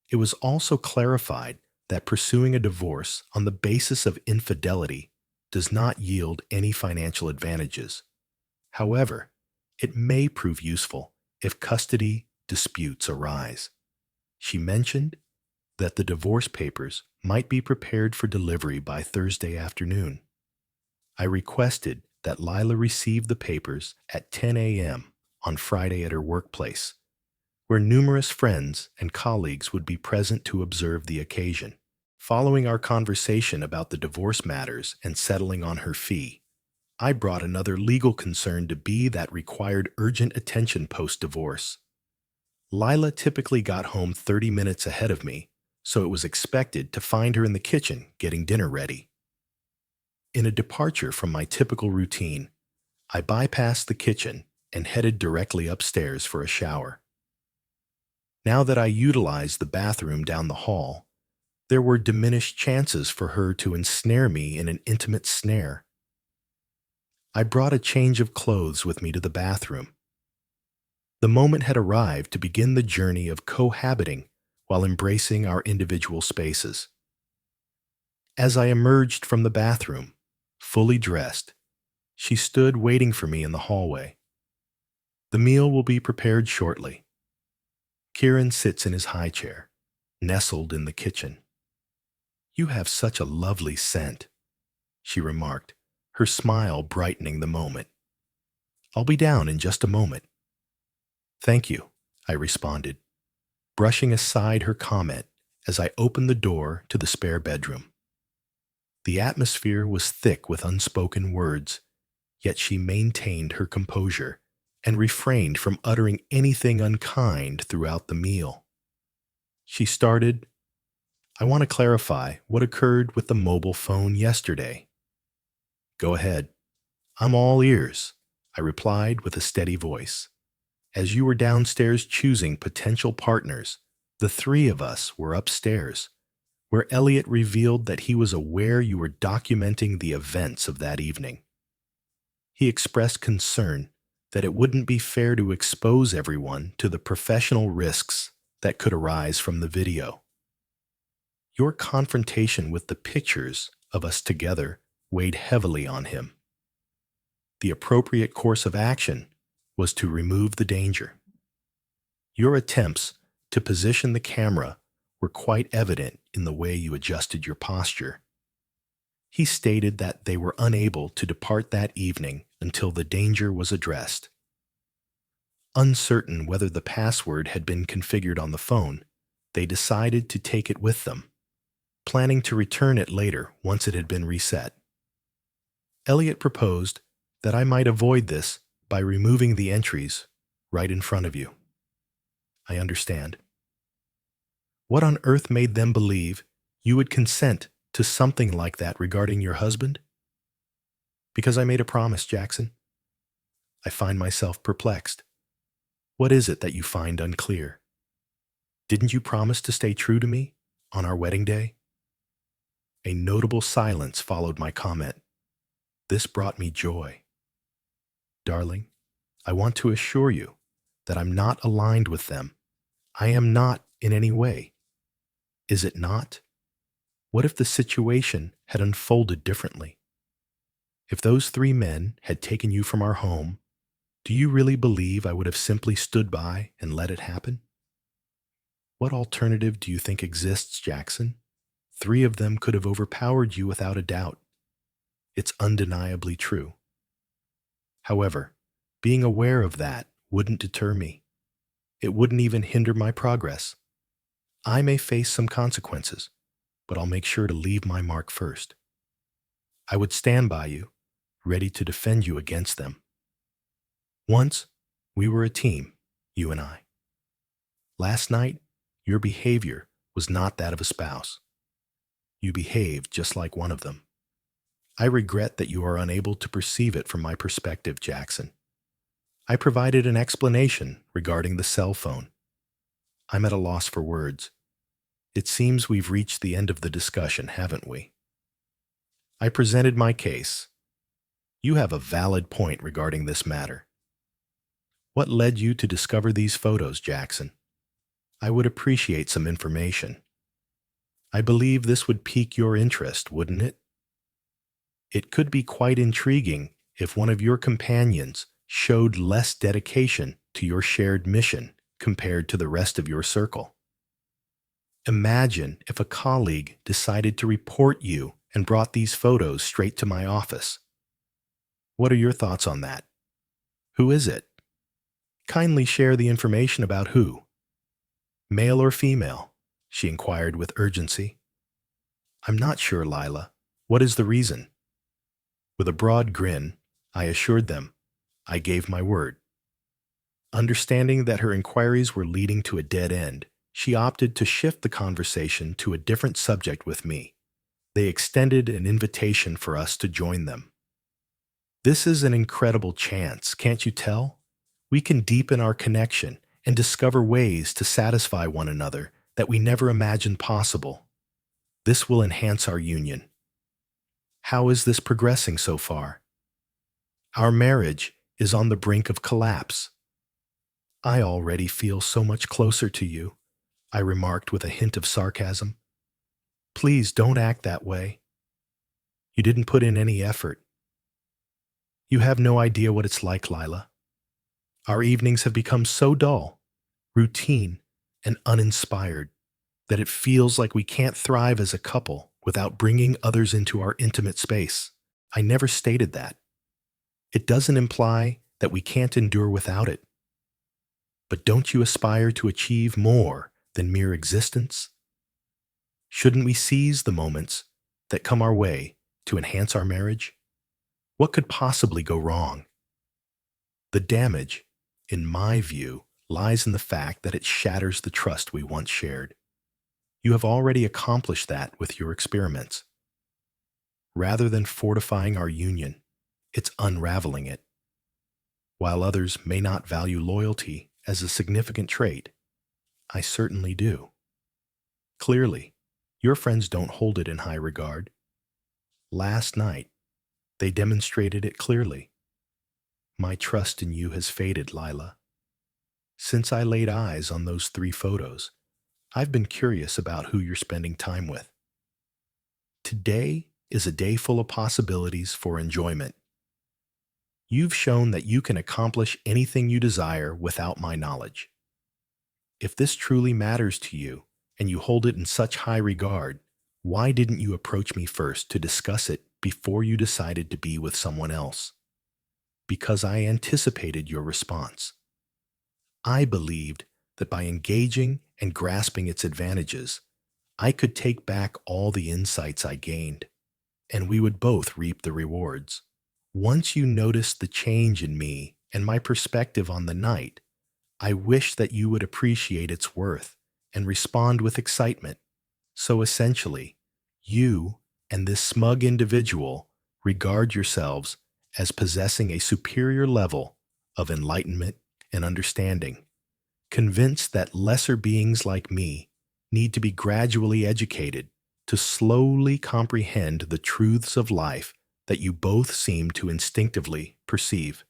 It was also clarified that pursuing a divorce on the basis of infidelity does not yield any financial advantages. However, it may prove useful if custody disputes arise. She mentioned that the divorce papers might be prepared for delivery by Thursday afternoon. I requested that Lila receive the papers at 10 a.m. on Friday at her workplace, where numerous friends and colleagues would be present to observe the occasion. Following our conversation about the divorce matters and settling on her fee, I brought another legal concern to be that required urgent attention post-divorce. Lila typically got home 30 minutes ahead of me, so it was expected to find her in the kitchen getting dinner ready. In a departure from my typical routine, I bypassed the kitchen and headed directly upstairs for a shower. Now that I utilized the bathroom down the hall, There were diminished chances for her to ensnare me in an intimate snare. I brought a change of clothes with me to the bathroom. The moment had arrived to begin the journey of cohabiting while embracing our individual spaces. As I emerged from the bathroom, fully dressed, she stood waiting for me in the hallway. The meal will be prepared shortly. Kieran sits in his high chair, nestled in the kitchen. You have such a lovely scent, she remarked, her smile brightening the moment. I'll be down in just a moment. Thank you, I responded, brushing aside her comment as I opened the door to the spare bedroom. The atmosphere was thick with unspoken words, yet she maintained her composure and refrained from uttering anything unkind throughout the meal. She started, I want to clarify what occurred with the mobile phone yesterday. Go ahead. I'm all ears, I replied with a steady voice. As you were downstairs choosing potential partners, the three of us were upstairs, where Elliot revealed that he was aware you were documenting the events of that evening. He expressed concern that it wouldn't be fair to expose everyone to the professional risks that could arise from the video. Your confrontation with the pictures of us together weighed heavily on him. The appropriate course of action was to remove the danger. Your attempts to position the camera were quite evident in the way you adjusted your posture. He stated that they were unable to depart that evening until the danger was addressed. Uncertain whether the password had been configured on the phone, they decided to take it with them, planning to return it later once it had been reset. Elliot proposed that I might avoid this by removing the entries right in front of you. I understand. What on earth made them believe you would consent to something like that regarding your husband? Because I made a promise, Jackson. I find myself perplexed. What is it that you find unclear? Didn't you promise to stay true to me on our wedding day? A notable silence followed my comment. This brought me joy. Darling, I want to assure you that I'm not aligned with them. I am not in any way. Is it not? What if the situation had unfolded differently? If those three men had taken you from our home, do you really believe I would have simply stood by and let it happen? What alternative do you think exists, Jackson? Three of them could have overpowered you without a doubt. It's undeniably true. However, being aware of that wouldn't deter me. It wouldn't even hinder my progress. I may face some consequences, but I'll make sure to leave my mark first. I would stand by you, ready to defend you against them. Once, we were a team, you and I. Last night, your behavior was not that of a spouse. You behaved just like one of them. I regret that you are unable to perceive it from my perspective, Jackson. I provided an explanation regarding the cell phone. I'm at a loss for words. It seems we've reached the end of the discussion, haven't we? I presented my case. You have a valid point regarding this matter. What led you to discover these photos, Jackson? I would appreciate some information. I believe this would pique your interest, wouldn't it? It could be quite intriguing if one of your companions showed less dedication to your shared mission compared to the rest of your circle. Imagine if a colleague decided to report you and brought these photos straight to my office. What are your thoughts on that? Who is it? Kindly share the information about who. Male or female? She inquired with urgency. I'm not sure, Lila. What is the reason? With a broad grin, I assured them. I gave my word. Understanding that her inquiries were leading to a dead end, she opted to shift the conversation to a different subject with me. They extended an invitation for us to join them. This is an incredible chance, can't you tell? We can deepen our connection and discover ways to satisfy one another that we never imagined possible. This will enhance our union. How is this progressing so far? Our marriage is on the brink of collapse. I already feel so much closer to you, I remarked with a hint of sarcasm. Please don't act that way. You didn't put in any effort. You have no idea what it's like, Lila. Our evenings have become so dull, routine, and uninspired that it feels like we can't thrive as a couple without bringing others into our intimate space. I never stated that. It doesn't imply that we can't endure without it. But don't you aspire to achieve more than mere existence? Shouldn't we seize the moments that come our way to enhance our marriage? What could possibly go wrong? The damage, in my view, lies in the fact that it shatters the trust we once shared. You have already accomplished that with your experiments. Rather than fortifying our union, it's unraveling it. While others may not value loyalty as a significant trait, I certainly do. Clearly, your friends don't hold it in high regard. Last night, they demonstrated it clearly. My trust in you has faded, Lila. Since I laid eyes on those 3 photos, I've been curious about who you're spending time with. Today is a day full of possibilities for enjoyment. You've shown that you can accomplish anything you desire without my knowledge. If this truly matters to you, and you hold it in such high regard, why didn't you approach me first to discuss it before you decided to be with someone else? Because I anticipated your response. I believed that by engaging and grasping its advantages, I could take back all the insights I gained, and we would both reap the rewards. Once you noticed the change in me and my perspective on the night, I wish that you would appreciate its worth and respond with excitement. So essentially, you and this smug individual regard yourselves as possessing a superior level of enlightenment and understanding, convinced that lesser beings like me need to be gradually educated to slowly comprehend the truths of life that you both seem to instinctively perceive.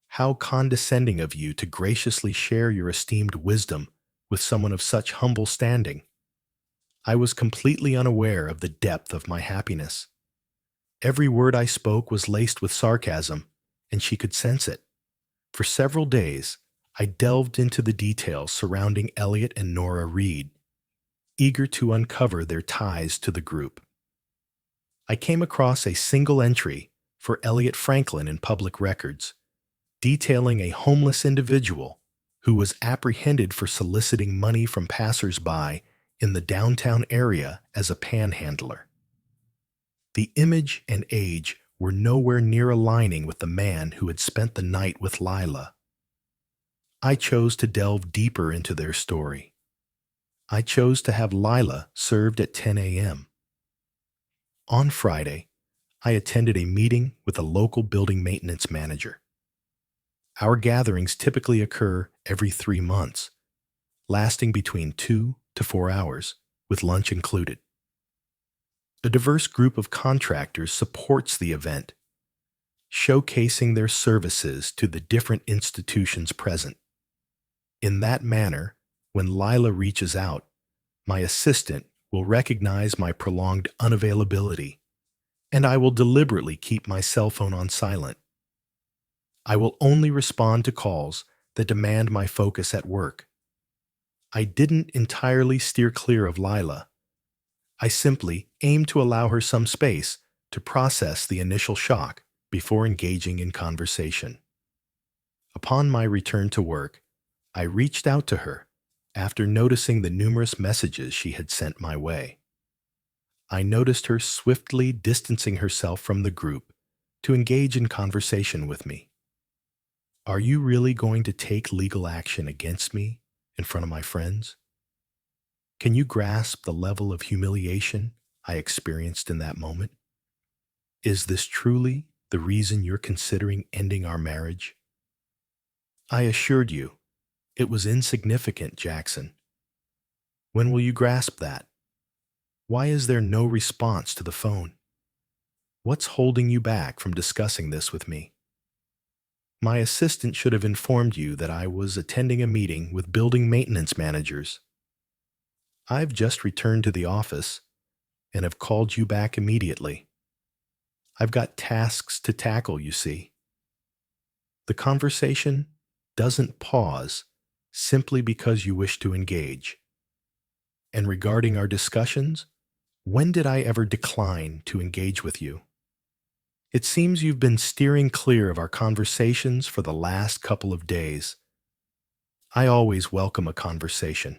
How condescending of you to graciously share your esteemed wisdom with someone of such humble standing. I was completely unaware of the depth of my happiness. Every word I spoke was laced with sarcasm, and she could sense it. For several days, I delved into the details surrounding Elliot and Nora Reed, eager to uncover their ties to the group. I came across a single entry for Elliot Franklin in public records, detailing a homeless individual who was apprehended for soliciting money from passers-by in the downtown area as a panhandler. The image and age were nowhere near aligning with the man who had spent the night with Lila. I chose to delve deeper into their story. I chose to have Lila served at 10 a.m. On Friday, I attended a meeting with a local building maintenance manager. Our gatherings typically occur every 3 months, lasting between 2 to 4 hours, with lunch included. A diverse group of contractors supports the event, showcasing their services to the different institutions present. In that manner, when Lila reaches out, my assistant will recognize my prolonged unavailability, and I will deliberately keep my cell phone on silent. I will only respond to calls that demand my focus at work. I didn't entirely steer clear of Lila. I simply aimed to allow her some space to process the initial shock before engaging in conversation. Upon my return to work, I reached out to her after noticing the numerous messages she had sent my way. I noticed her swiftly distancing herself from the group to engage in conversation with me. Are you really going to take legal action against me in front of my friends? Can you grasp the level of humiliation I experienced in that moment? Is this truly the reason you're considering ending our marriage? I assured you it was insignificant, Jackson. When will you grasp that? Why is there no response to the phone? What's holding you back from discussing this with me? My assistant should have informed you that I was attending a meeting with building maintenance managers. I've just returned to the office and have called you back immediately. I've got tasks to tackle, you see. The conversation doesn't pause simply because you wish to engage. And regarding our discussions, when did I ever decline to engage with you? It seems you've been steering clear of our conversations for the last couple of days. I always welcome a conversation.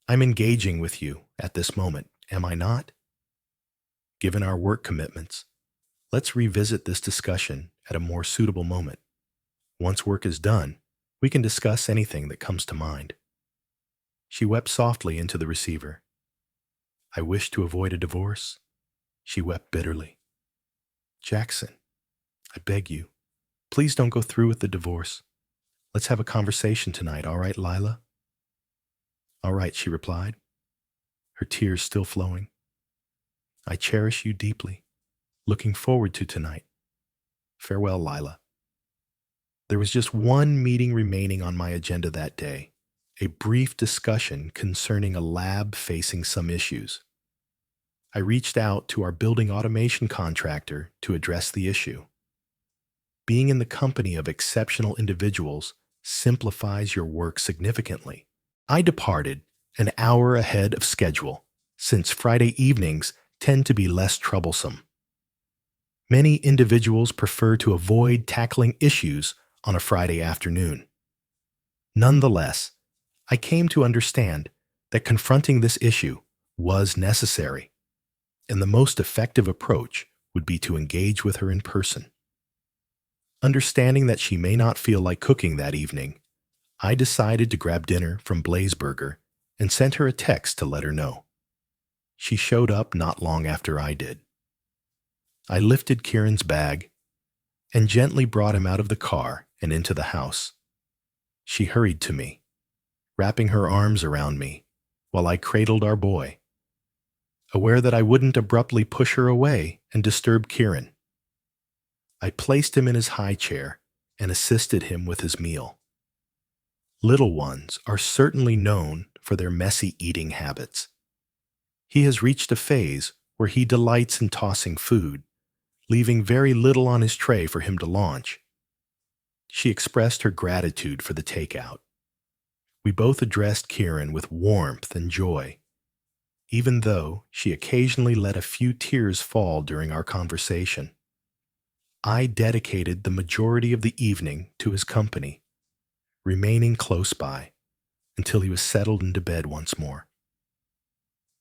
I'm engaging with you at this moment, am I not? Given our work commitments, let's revisit this discussion at a more suitable moment. Once work is done, we can discuss anything that comes to mind. She wept softly into the receiver. I wish to avoid a divorce. She wept bitterly. Jackson, I beg you, please don't go through with the divorce. Let's have a conversation tonight, all right, Lila? All right, she replied, her tears still flowing. I cherish you deeply. Looking forward to tonight. Farewell, Lila. There was just one meeting remaining on my agenda that day, a brief discussion concerning a lab facing some issues. I reached out to our building automation contractor to address the issue. Being in the company of exceptional individuals simplifies your work significantly. I departed an hour ahead of schedule, since Friday evenings tend to be less troublesome. Many individuals prefer to avoid tackling issues on a Friday afternoon. Nonetheless, I came to understand that confronting this issue was necessary, and the most effective approach would be to engage with her in person. Understanding that she may not feel like cooking that evening, I decided to grab dinner from Blaze Burger and sent her a text to let her know. She showed up not long after I did. I lifted Kieran's bag and gently brought him out of the car and into the house. She hurried to me, wrapping her arms around me while I cradled our boy, aware that I wouldn't abruptly push her away and disturb Kieran. I placed him in his high chair and assisted him with his meal. Little ones are certainly known for their messy eating habits. He has reached a phase where he delights in tossing food, leaving very little on his tray for him to launch. She expressed her gratitude for the takeout. We both addressed Kieran with warmth and joy, even though she occasionally let a few tears fall during our conversation. I dedicated the majority of the evening to his company, remaining close by until he was settled into bed once more.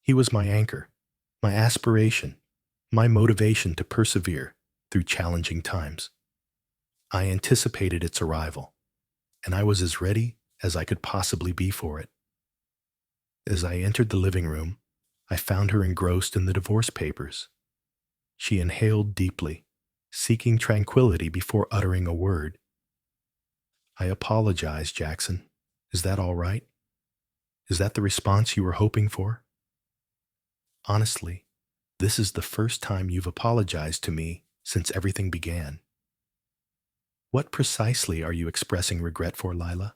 He was my anchor, my aspiration, my motivation to persevere through challenging times. I anticipated its arrival, and I was as ready as I could possibly be for it. As I entered the living room, I found her engrossed in the divorce papers. She inhaled deeply, seeking tranquility before uttering a word. I apologize, Jackson. Is that all right? Is that the response you were hoping for? Honestly, this is the first time you've apologized to me since everything began. What precisely are you expressing regret for, Lila?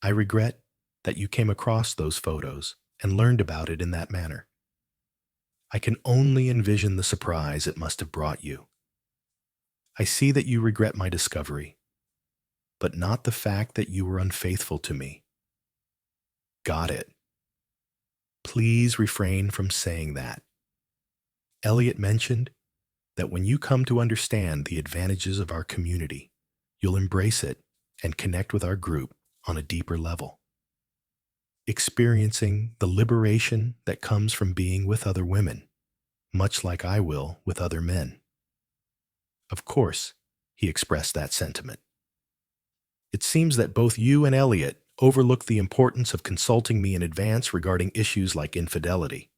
I regret that you came across those photos and learned about it in that manner. I can only envision the surprise it must have brought you. I see that you regret my discovery, but not the fact that you were unfaithful to me. Got it. Please refrain from saying that. Elliot mentioned that when you come to understand the advantages of our community, you'll embrace it and connect with our group on a deeper level. Experiencing the liberation that comes from being with other women, much like I will with other men. Of course, he expressed that sentiment. It seems that both you and Elliot overlook the importance of consulting me in advance regarding issues like infidelity.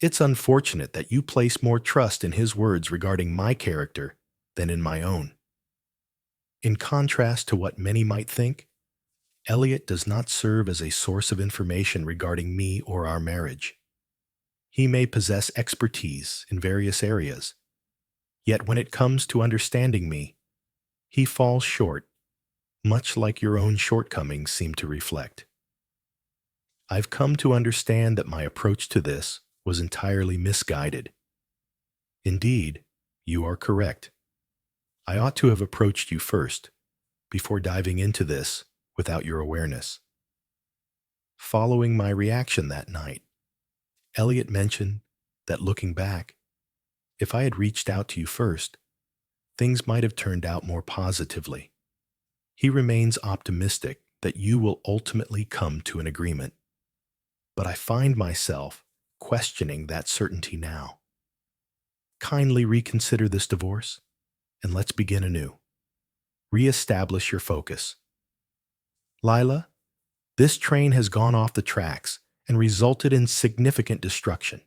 It's unfortunate that you place more trust in his words regarding my character than in my own. In contrast to what many might think, Elliot does not serve as a source of information regarding me or our marriage. He may possess expertise in various areas, yet when it comes to understanding me, he falls short, much like your own shortcomings seem to reflect. I've come to understand that my approach to this was entirely misguided. Indeed, you are correct. I ought to have approached you first, before diving into this without your awareness. Following my reaction that night, Elliot mentioned that looking back, if I had reached out to you first, things might have turned out more positively. He remains optimistic that you will ultimately come to an agreement. But I find myself questioning that certainty now. Kindly reconsider this divorce, and let's begin anew. Reestablish your focus. Lila, this train has gone off the tracks and resulted in significant destruction.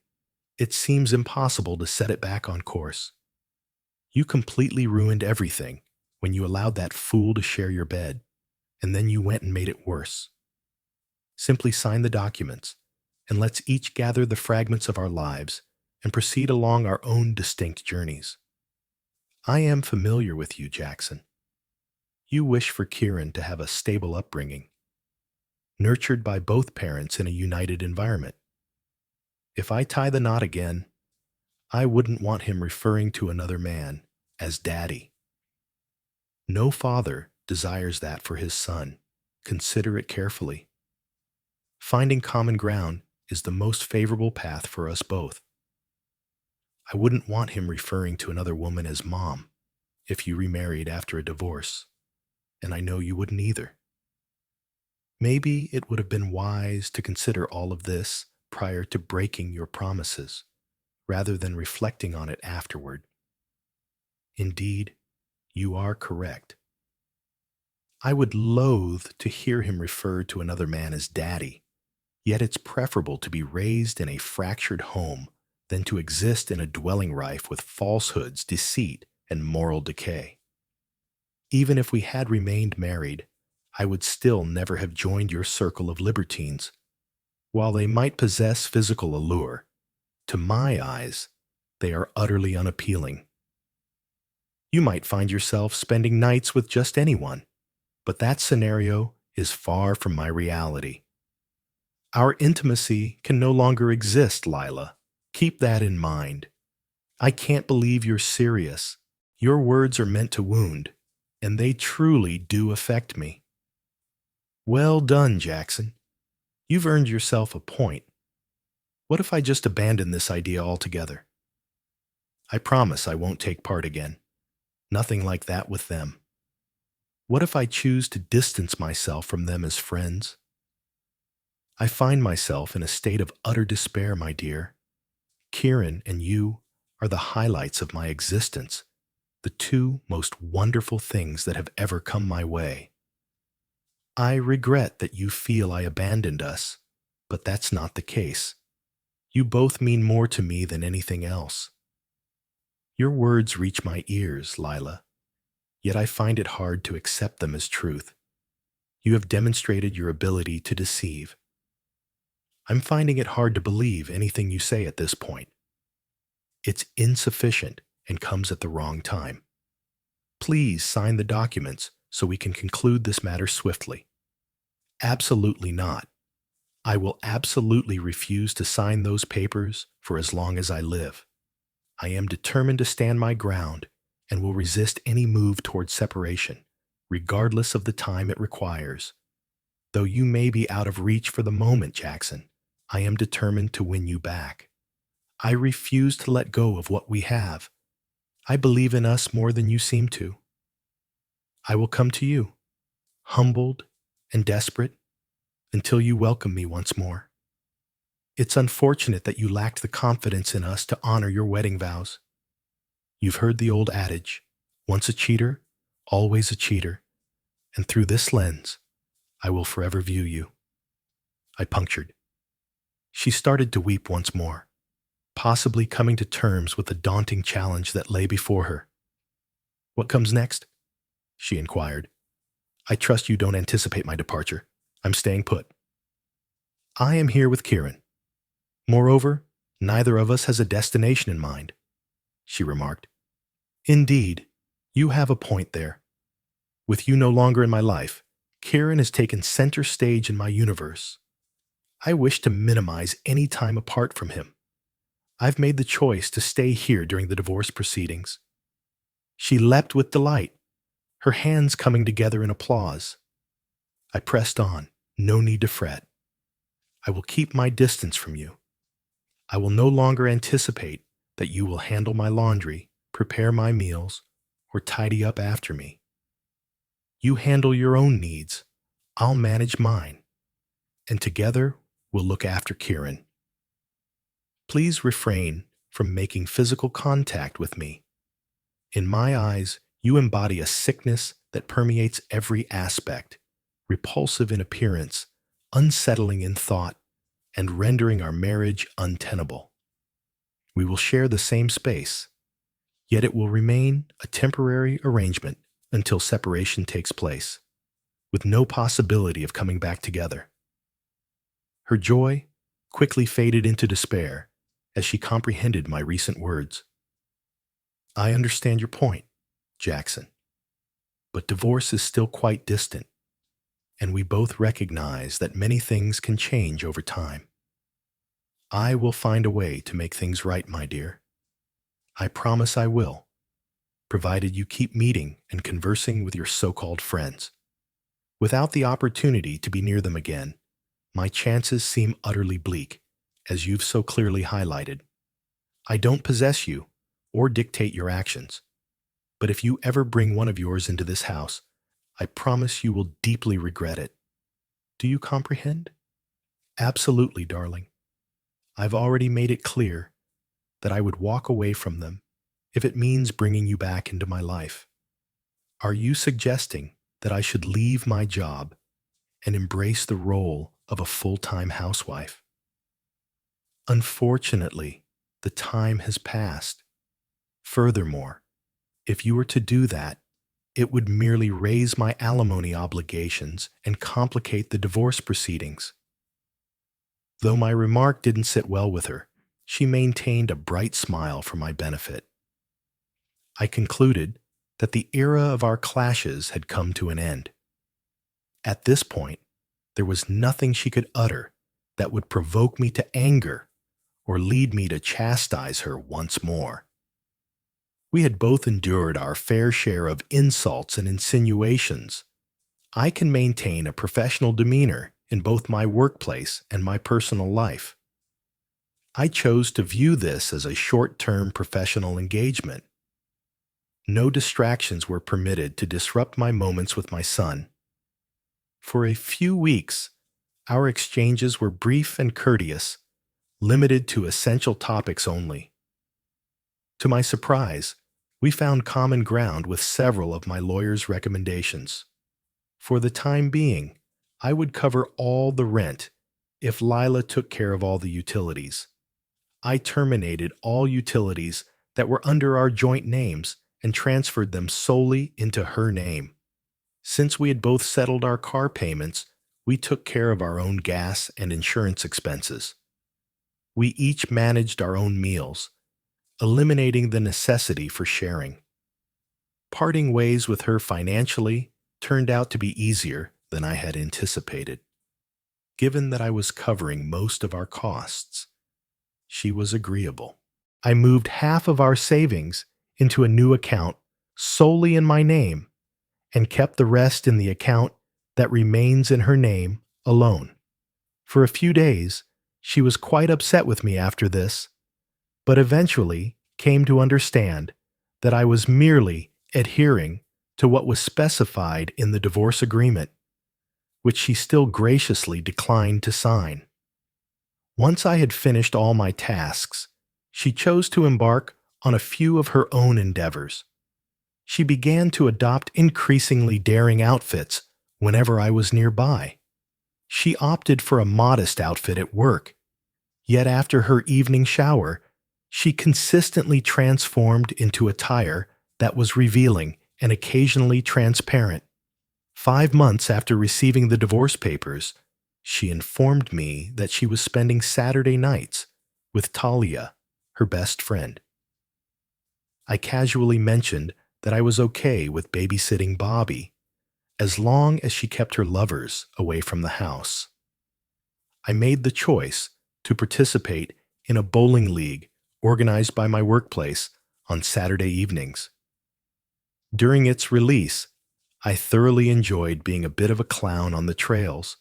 It seems impossible to set it back on course. You completely ruined everything when you allowed that fool to share your bed, and then you went and made it worse. Simply sign the documents, and let's each gather the fragments of our lives and proceed along our own distinct journeys. I am familiar with you, Jackson. You wish for Kieran to have a stable upbringing, nurtured by both parents in a united environment. If I tie the knot again, I wouldn't want him referring to another man as daddy. No father desires that for his son. Consider it carefully. Finding common ground is the most favorable path for us both. I wouldn't want him referring to another woman as mom if you remarried after a divorce, and I know you wouldn't either. Maybe it would have been wise to consider all of this prior to breaking your promises, rather than reflecting on it afterward. Indeed, you are correct. I would loathe to hear him refer to another man as daddy, yet it's preferable to be raised in a fractured home than to exist in a dwelling rife with falsehoods, deceit, and moral decay. Even if we had remained married, I would still never have joined your circle of libertines. While they might possess physical allure, to my eyes, they are utterly unappealing. You might find yourself spending nights with just anyone, but that scenario is far from my reality. Our intimacy can no longer exist, Lila. Keep that in mind. I can't believe you're serious. Your words are meant to wound, and they truly do affect me. Well done, Jackson. You've earned yourself a point. What if I just abandon this idea altogether? I promise I won't take part again. Nothing like that with them. What if I choose to distance myself from them as friends? I find myself in a state of utter despair, my dear. Kieran and you are the highlights of my existence, the two most wonderful things that have ever come my way. I regret that you feel I abandoned us, but that's not the case. You both mean more to me than anything else. Your words reach my ears, Lila, yet I find it hard to accept them as truth. You have demonstrated your ability to deceive. I'm finding it hard to believe anything you say at this point. It's insufficient and comes at the wrong time. Please sign the documents so we can conclude this matter swiftly. Absolutely not. I will absolutely refuse to sign those papers for as long as I live. I am determined to stand my ground and will resist any move toward separation, regardless of the time it requires. Though you may be out of reach for the moment, Jackson, I am determined to win you back. I refuse to let go of what we have. I believe in us more than you seem to. I will come to you, humbled and desperate, until you welcome me once more. It's unfortunate that you lacked the confidence in us to honor your wedding vows. You've heard the old adage, once a cheater, always a cheater, and through this lens, I will forever view you. I punctured. She started to weep once more, possibly coming to terms with the daunting challenge that lay before her. What comes next? She inquired. I trust you don't anticipate my departure. I'm staying put. I am here with Kieran. Moreover, neither of us has a destination in mind, she remarked. Indeed, you have a point there. With you no longer in my life, Kieran has taken center stage in my universe. I wish to minimize any time apart from him. I've made the choice to stay here during the divorce proceedings. She leapt with delight, her hands coming together in applause. I pressed on, no need to fret. I will keep my distance from you. I will no longer anticipate that you will handle my laundry, prepare my meals, or tidy up after me. You handle your own needs, I'll manage mine, and together we'll look after Kieran. Please refrain from making physical contact with me. In my eyes, you embody a sickness that permeates every aspect, repulsive in appearance, unsettling in thought, and rendering our marriage untenable. We will share the same space, yet it will remain a temporary arrangement until separation takes place, with no possibility of coming back together. Her joy quickly faded into despair as she comprehended my recent words. I understand your point, Jackson, but divorce is still quite distant, and we both recognize that many things can change over time. I will find a way to make things right, my dear. I promise I will, provided you keep meeting and conversing with your so-called friends. Without the opportunity to be near them again, my chances seem utterly bleak, as you've so clearly highlighted. I don't possess you or dictate your actions, but if you ever bring one of yours into this house, I promise you will deeply regret it. Do you comprehend? Absolutely, darling. I've already made it clear that I would walk away from them if it means bringing you back into my life. Are you suggesting that I should leave my job and embrace the role of a full-time housewife? Unfortunately, the time has passed. Furthermore, if you were to do that, it would merely raise my alimony obligations and complicate the divorce proceedings. Though my remark didn't sit well with her, she maintained a bright smile for my benefit. I concluded that the era of our clashes had come to an end. At this point, there was nothing she could utter that would provoke me to anger or lead me to chastise her once more. We had both endured our fair share of insults and insinuations. I can maintain a professional demeanor in both my workplace and my personal life. I chose to view this as a short-term professional engagement. No distractions were permitted to disrupt my moments with my son. For a few weeks, our exchanges were brief and courteous, limited to essential topics only. To my surprise, we found common ground with several of my lawyer's recommendations. For the time being, I would cover all the rent if Lila took care of all the utilities. I terminated all utilities that were under our joint names and transferred them solely into her name. Since we had both settled our car payments, we took care of our own gas and insurance expenses. We each managed our own meals, eliminating the necessity for sharing. Parting ways with her financially turned out to be easier than I had anticipated. Given that I was covering most of our costs, she was agreeable. I moved half of our savings into a new account solely in my name and kept the rest in the account that remains in her name alone. For a few days, she was quite upset with me after this, but eventually came to understand that I was merely adhering to what was specified in the divorce agreement, which she still graciously declined to sign. Once I had finished all my tasks, she chose to embark on a few of her own endeavors. She began to adopt increasingly daring outfits whenever I was nearby. She opted for a modest outfit at work, yet after her evening shower, she consistently transformed into attire that was revealing and occasionally transparent. 5 months after receiving the divorce papers, she informed me that she was spending Saturday nights with Talia, her best friend. I casually mentioned that I was okay with babysitting Bobby as long as she kept her lovers away from the house. I made the choice to participate in a bowling league organized by my workplace on Saturday evenings. During its release, I thoroughly enjoyed being a bit of a clown on the trails,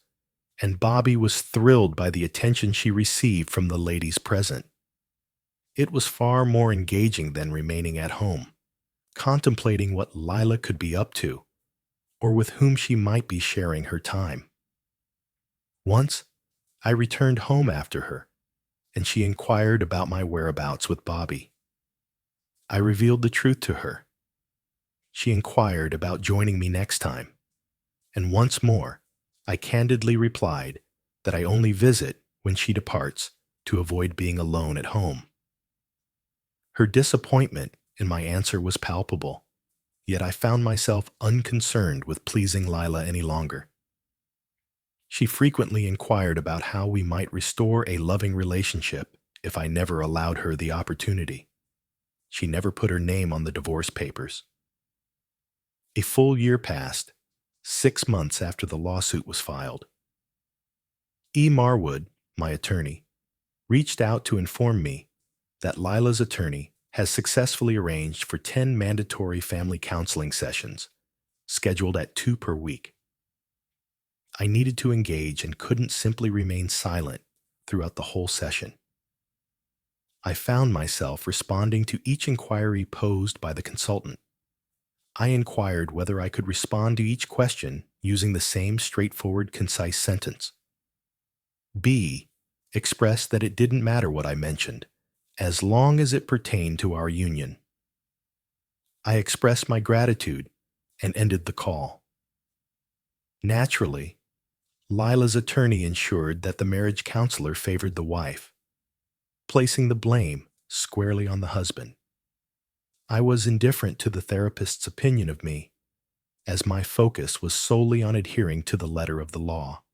and Bobby was thrilled by the attention she received from the ladies present. It was far more engaging than remaining at home, contemplating what Lila could be up to, or with whom she might be sharing her time. Once, I returned home after her, and she inquired about my whereabouts with Bobby. I revealed the truth to her. She inquired about joining me next time, and once more, I candidly replied that I only visit when she departs to avoid being alone at home. Her disappointment in my answer was palpable, yet I found myself unconcerned with pleasing Lila any longer. She frequently inquired about how we might restore a loving relationship if I never allowed her the opportunity. She never put her name on the divorce papers. A full year passed, 6 months after the lawsuit was filed. E. Marwood, my attorney, reached out to inform me that Lila's attorney has successfully arranged for 10 mandatory family counseling sessions, scheduled at 2 per week. I needed to engage and couldn't simply remain silent throughout the whole session. I found myself responding to each inquiry posed by the consultant. I inquired whether I could respond to each question using the same straightforward, concise sentence. B expressed that it didn't matter what I mentioned, as long as it pertained to our union. I expressed my gratitude and ended the call. Naturally, Lila's attorney ensured that the marriage counselor favored the wife, placing the blame squarely on the husband. I was indifferent to the therapist's opinion of me, as my focus was solely on adhering to the letter of the law.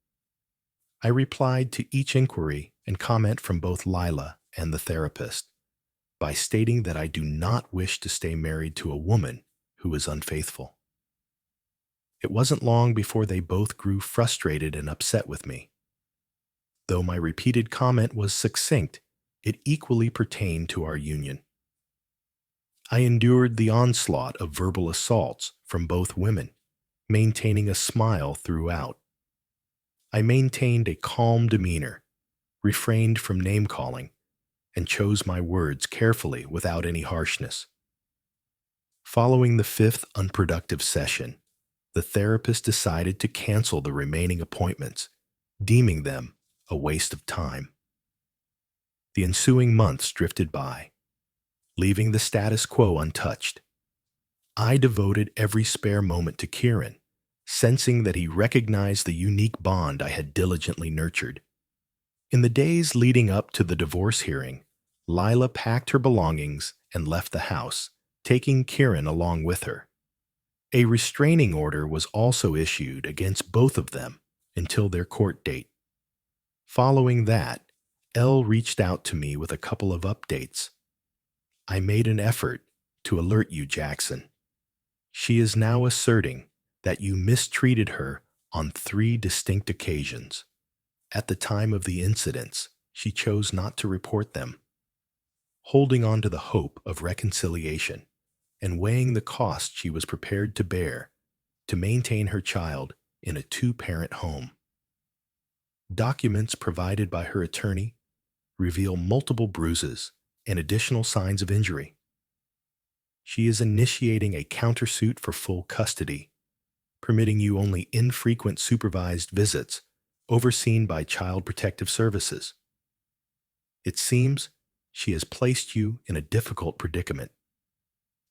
I replied to each inquiry and comment from both Lila and the therapist by stating that I do not wish to stay married to a woman who is unfaithful. It wasn't long before they both grew frustrated and upset with me. Though my repeated comment was succinct, it equally pertained to our union. I endured the onslaught of verbal assaults from both women, maintaining a smile throughout. I maintained a calm demeanor, refrained from name-calling, and chose my words carefully without any harshness. Following the 5th unproductive session, the therapist decided to cancel the remaining appointments, deeming them a waste of time. The ensuing months drifted by, leaving the status quo untouched. I devoted every spare moment to Kieran, sensing that he recognized the unique bond I had diligently nurtured. In the days leading up to the divorce hearing, Lila packed her belongings and left the house, taking Kieran along with her. A restraining order was also issued against both of them until their court date. Following that, Elle reached out to me with a couple of updates. I made an effort to alert you, Jackson. She is now asserting that you mistreated her on 3 distinct occasions. At the time of the incidents, she chose not to report them. Holding on to the hope of reconciliation and weighing the cost she was prepared to bear to maintain her child in a 2-parent home. Documents provided by her attorney reveal multiple bruises and additional signs of injury. She is initiating a countersuit for full custody, permitting you only infrequent supervised visits overseen by Child Protective Services. It seems she has placed you in a difficult predicament.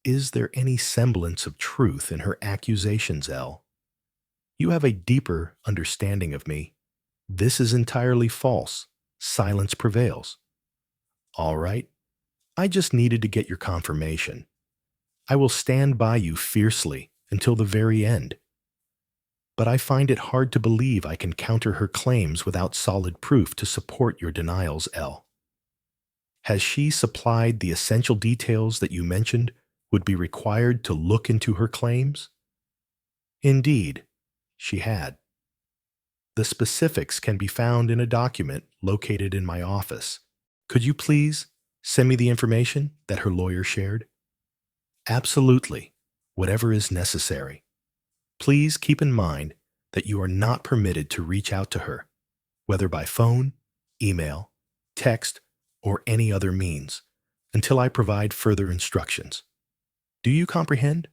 Is there any semblance of truth in her accusations, Elle? You have a deeper understanding of me. This is entirely false. Silence prevails. All right. I just needed to get your confirmation. I will stand by you fiercely until the very end. but I find it hard to believe I can counter her claims without solid proof to support your denials, L. Has she supplied the essential details that you mentioned would be required to look into her claims? Indeed, she had. The specifics can be found in a document located in my office. Could you please send me the information that her lawyer shared? Absolutely, whatever is necessary. Please keep in mind that you are not permitted to reach out to her, whether by phone, email, text, or any other means, until I provide further instructions. Do you comprehend?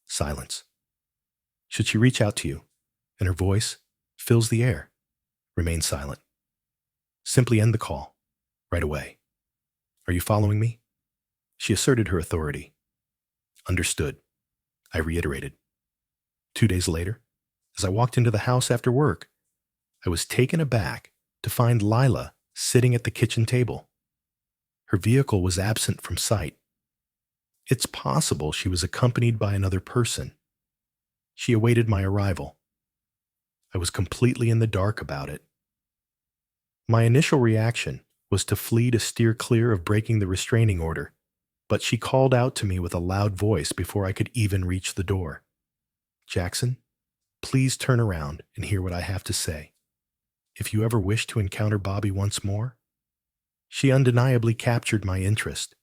Silence. Should she reach out to you, and her voice fills the air, remain silent. Simply end the call, right away. Are you following me? She asserted her authority. Understood, I reiterated. 2 days later, as I walked into the house after work, I was taken aback to find Lila sitting at the kitchen table. Her vehicle was absent from sight. It's possible she was accompanied by another person. She awaited my arrival. I was completely in the dark about it. My initial reaction was to flee to steer clear of breaking the restraining order, but she called out to me with a loud voice before I could even reach the door. Jackson, please turn around and hear what I have to say. If you ever wish to encounter Bobby once more, she undeniably captured my interest.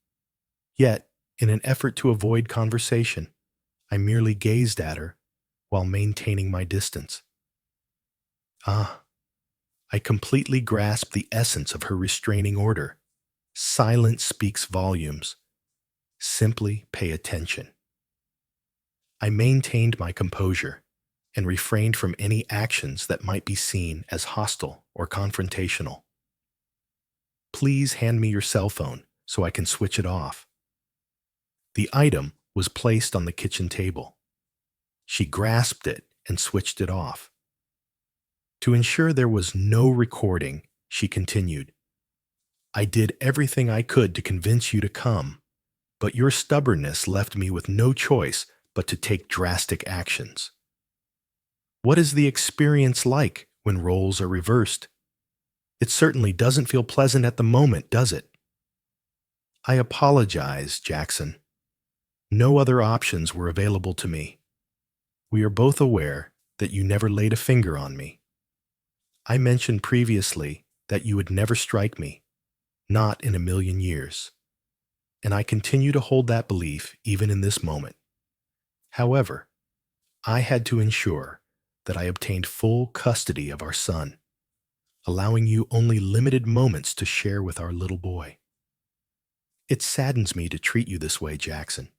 Yet, in an effort to avoid conversation, I merely gazed at her while maintaining my distance. I completely grasped the essence of her restraining order. Silence speaks volumes. Simply pay attention. I maintained my composure and refrained from any actions that might be seen as hostile or confrontational. Please hand me your cell phone so I can switch it off. The item was placed on the kitchen table. She grasped it and switched it off. To ensure there was no recording, she continued, I did everything I could to convince you to come, but your stubbornness left me with no choice but to take drastic actions. What is the experience like when roles are reversed? It certainly doesn't feel pleasant at the moment, does it? I apologize, Jackson. No other options were available to me. We are both aware that you never laid a finger on me. I mentioned previously that you would never strike me, not in a million years. And I continue to hold that belief even in this moment. However, I had to ensure that I obtained full custody of our son, allowing you only limited moments to share with our little boy. It saddens me to treat you this way, Jackson,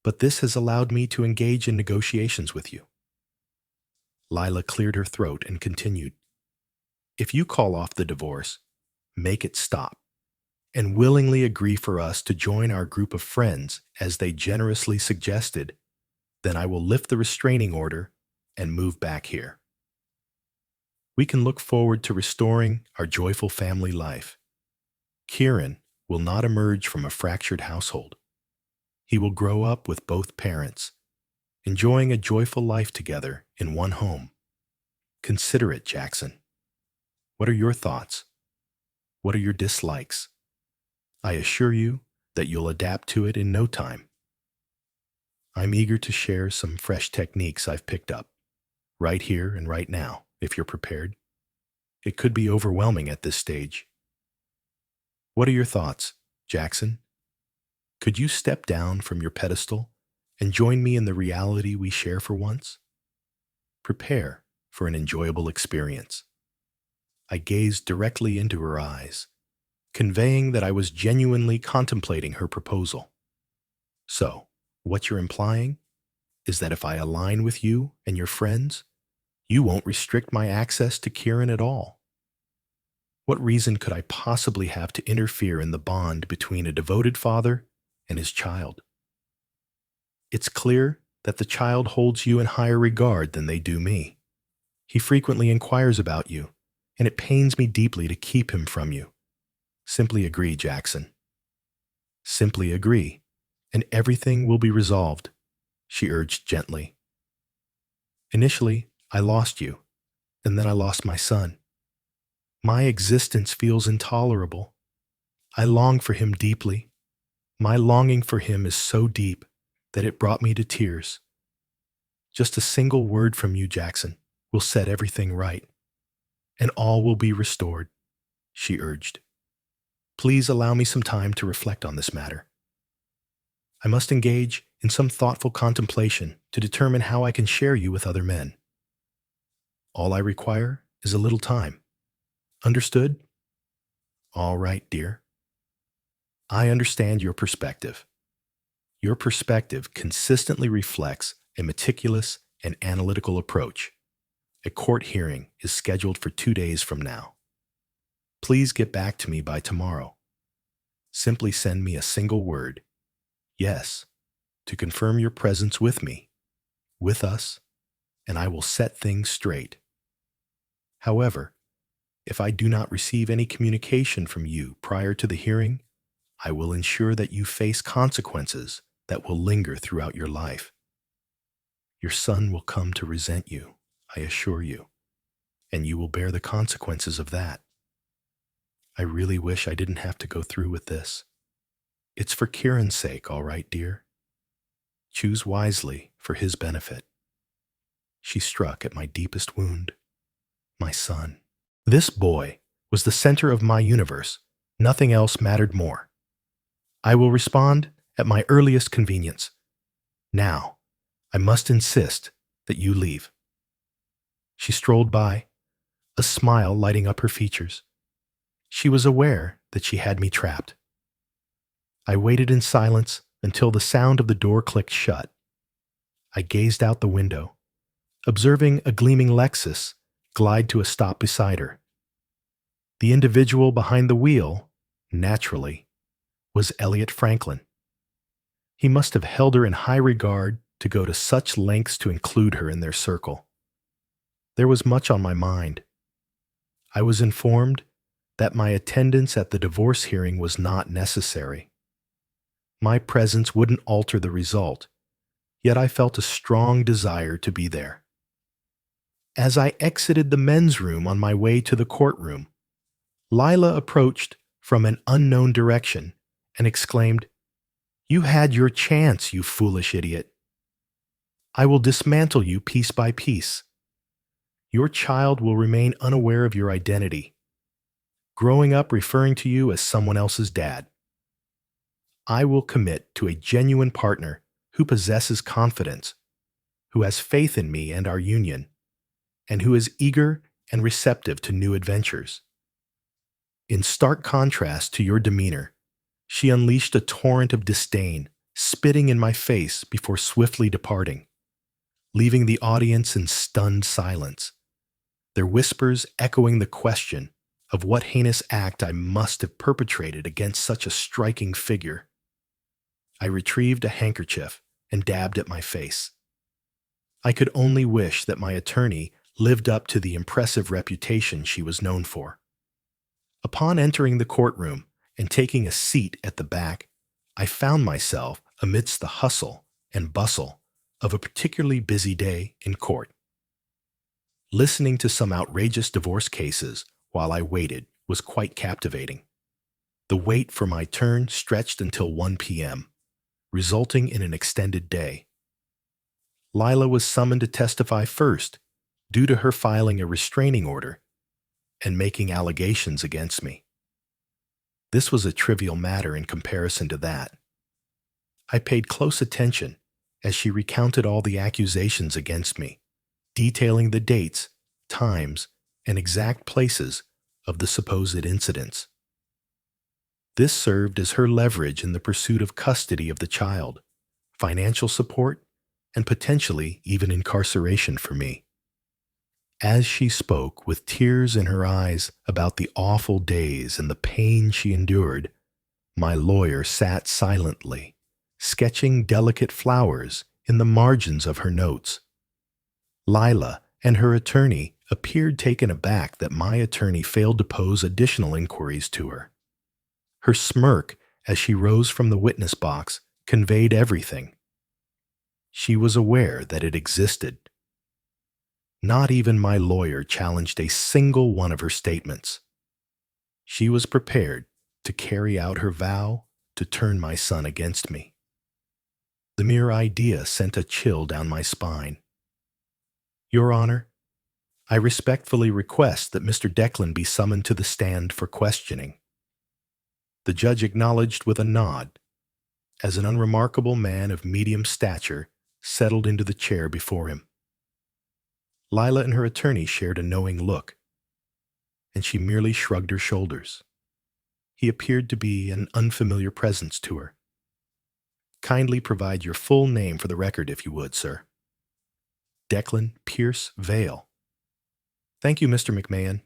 but this has allowed me to engage in negotiations with you. Lila cleared her throat and continued, If you call off the divorce, make it stop, and willingly agree for us to join our group of friends as they generously suggested, then I will lift the restraining order and move back here. We can look forward to restoring our joyful family life. Kieran will not emerge from a fractured household. He will grow up with both parents, enjoying a joyful life together in one home. Consider it, Jackson. What are your thoughts? What are your dislikes? I assure you that you'll adapt to it in no time. I'm eager to share some fresh techniques I've picked up, right here and right now, if you're prepared. It could be overwhelming at this stage. What are your thoughts, Jackson? Could you step down from your pedestal and join me in the reality we share for once? Prepare for an enjoyable experience. I gazed directly into her eyes, conveying that I was genuinely contemplating her proposal. So, what you're implying is that if I align with you and your friends, you won't restrict my access to Kieran at all. What reason could I possibly have to interfere in the bond between a devoted father and his child? It's clear that the child holds you in higher regard than they do me. He frequently inquires about you, and it pains me deeply to keep him from you. Simply agree, Jackson. Simply agree, and everything will be resolved, she urged gently. Initially, I lost you, and then I lost my son. My existence feels intolerable. I long for him deeply. My longing for him is so deep that it brought me to tears. Just a single word from you, Jackson, will set everything right, and all will be restored," she urged. "Please allow me some time to reflect on this matter. I must engage in some thoughtful contemplation to determine how I can share you with other men. All I require is a little time. Understood?" "All right, dear. I understand your perspective. Your perspective consistently reflects a meticulous and analytical approach. A court hearing is scheduled for 2 days from now. Please get back to me by tomorrow. Simply send me a single word, 'Yes,' to confirm your presence with me, with us, and I will set things straight. However, if I do not receive any communication from you prior to the hearing, I will ensure that you face consequences that will linger throughout your life. Your son will come to resent you, I assure you, and you will bear the consequences of that. I really wish I didn't have to go through with this. It's for Kieran's sake, all right, dear? Choose wisely for his benefit." She struck at my deepest wound, my son. This boy was the center of my universe. Nothing else mattered more. "I will respond at my earliest convenience. Now, I must insist that you leave." She strolled by, a smile lighting up her features. She was aware that she had me trapped. I waited in silence until the sound of the door clicked shut. I gazed out the window, observing a gleaming Lexus glide to a stop beside her. The individual behind the wheel, naturally, was Elliot Franklin. He must have held her in high regard to go to such lengths to include her in their circle. There was much on my mind. I was informed that my attendance at the divorce hearing was not necessary. My presence wouldn't alter the result, yet I felt a strong desire to be there. As I exited the men's room on my way to the courtroom, Lila approached from an unknown direction and exclaimed, "You had your chance, you foolish idiot. I will dismantle you piece by piece. Your child will remain unaware of your identity, growing up referring to you as someone else's dad. I will commit to a genuine partner who possesses confidence, who has faith in me and our union, and who is eager and receptive to new adventures." In stark contrast to your demeanor, she unleashed a torrent of disdain, spitting in my face before swiftly departing, leaving the audience in stunned silence, their whispers echoing the question of what heinous act I must have perpetrated against such a striking figure. I retrieved a handkerchief and dabbed at my face. I could only wish that my attorney lived up to the impressive reputation she was known for. Upon entering the courtroom and taking a seat at the back, I found myself amidst the hustle and bustle of a particularly busy day in court. Listening to some outrageous divorce cases while I waited was quite captivating. The wait for my turn stretched until 1 p.m., resulting in an extended day. Lila was summoned to testify first due to her filing a restraining order and making allegations against me. This was a trivial matter in comparison to that. I paid close attention as she recounted all the accusations against me, detailing the dates, times, and exact places of the supposed incidents. This served as her leverage in the pursuit of custody of the child, financial support, and potentially even incarceration for me. As she spoke with tears in her eyes about the awful days and the pain she endured, my lawyer sat silently, sketching delicate flowers in the margins of her notes. Lila and her attorney appeared taken aback that my attorney failed to pose additional inquiries to her. Her smirk as she rose from the witness box conveyed everything. She was aware that it existed. Not even my lawyer challenged a single one of her statements. She was prepared to carry out her vow to turn my son against me. The mere idea sent a chill down my spine. Your Honor, I respectfully request that Mr. Declan be summoned to the stand for questioning. The judge acknowledged with a nod as an unremarkable man of medium stature settled into the chair before him. Lila and her attorney shared a knowing look, and she merely shrugged her shoulders. He appeared to be an unfamiliar presence to her. Kindly provide your full name for the record, if you would, sir. Declan Pierce Vale. Thank you, Mr. McMahon.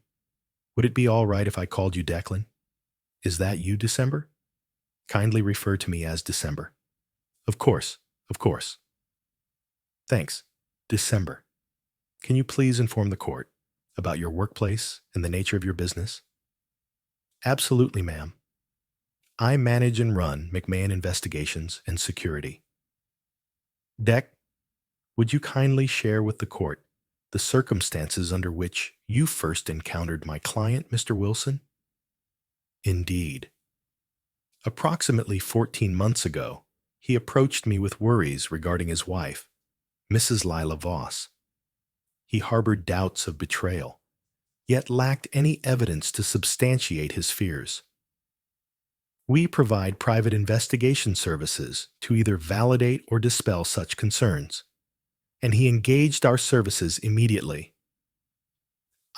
Would it be all right if I called you Declan? Is that you, December? Kindly refer to me as December. Of course, of course. Thanks, December. Can you please inform the court about your workplace and the nature of your business? Absolutely, ma'am. I manage and run McMahon Investigations and Security. Deck, would you kindly share with the court the circumstances under which you first encountered my client, Mr. Wilson? Indeed. Approximately 14 months ago, he approached me with worries regarding his wife, Mrs. Lila Voss. He harbored doubts of betrayal, yet lacked any evidence to substantiate his fears. We provide private investigation services to either validate or dispel such concerns, and he engaged our services immediately.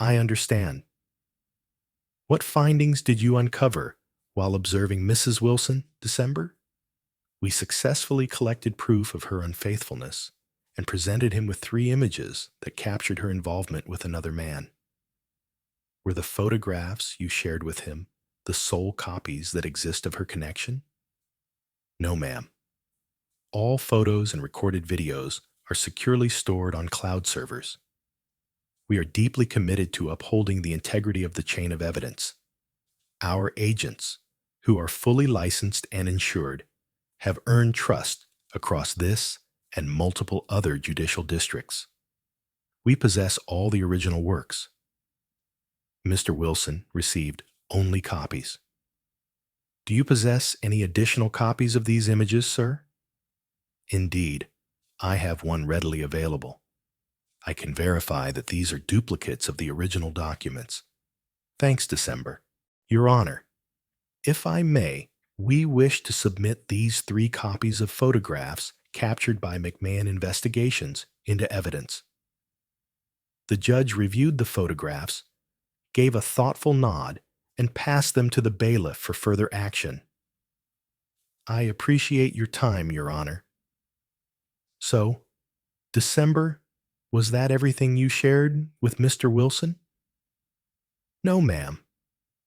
I understand. What findings did you uncover while observing Mrs. Wilson, December? We successfully collected proof of her unfaithfulness and presented him with 3 images that captured her involvement with another man. Were the photographs you shared with him the sole copies that exist of her connection? No, ma'am. All photos and recorded videos are securely stored on cloud servers. We are deeply committed to upholding the integrity of the chain of evidence. Our agents, who are fully licensed and insured, have earned trust across this and multiple other judicial districts. We possess all the original works. Mr. Wilson received only copies. Do you possess any additional copies of these images, sir? Indeed, I have one readily available. I can verify that these are duplicates of the original documents. Thanks, December. Your Honor, if I may, we wish to submit these 3 copies of photographs captured by McMahon Investigations into evidence. The judge reviewed the photographs, gave a thoughtful nod, and passed them to the bailiff for further action. I appreciate your time, Your Honor. So, December, was that everything you shared with Mr. Wilson? No, ma'am.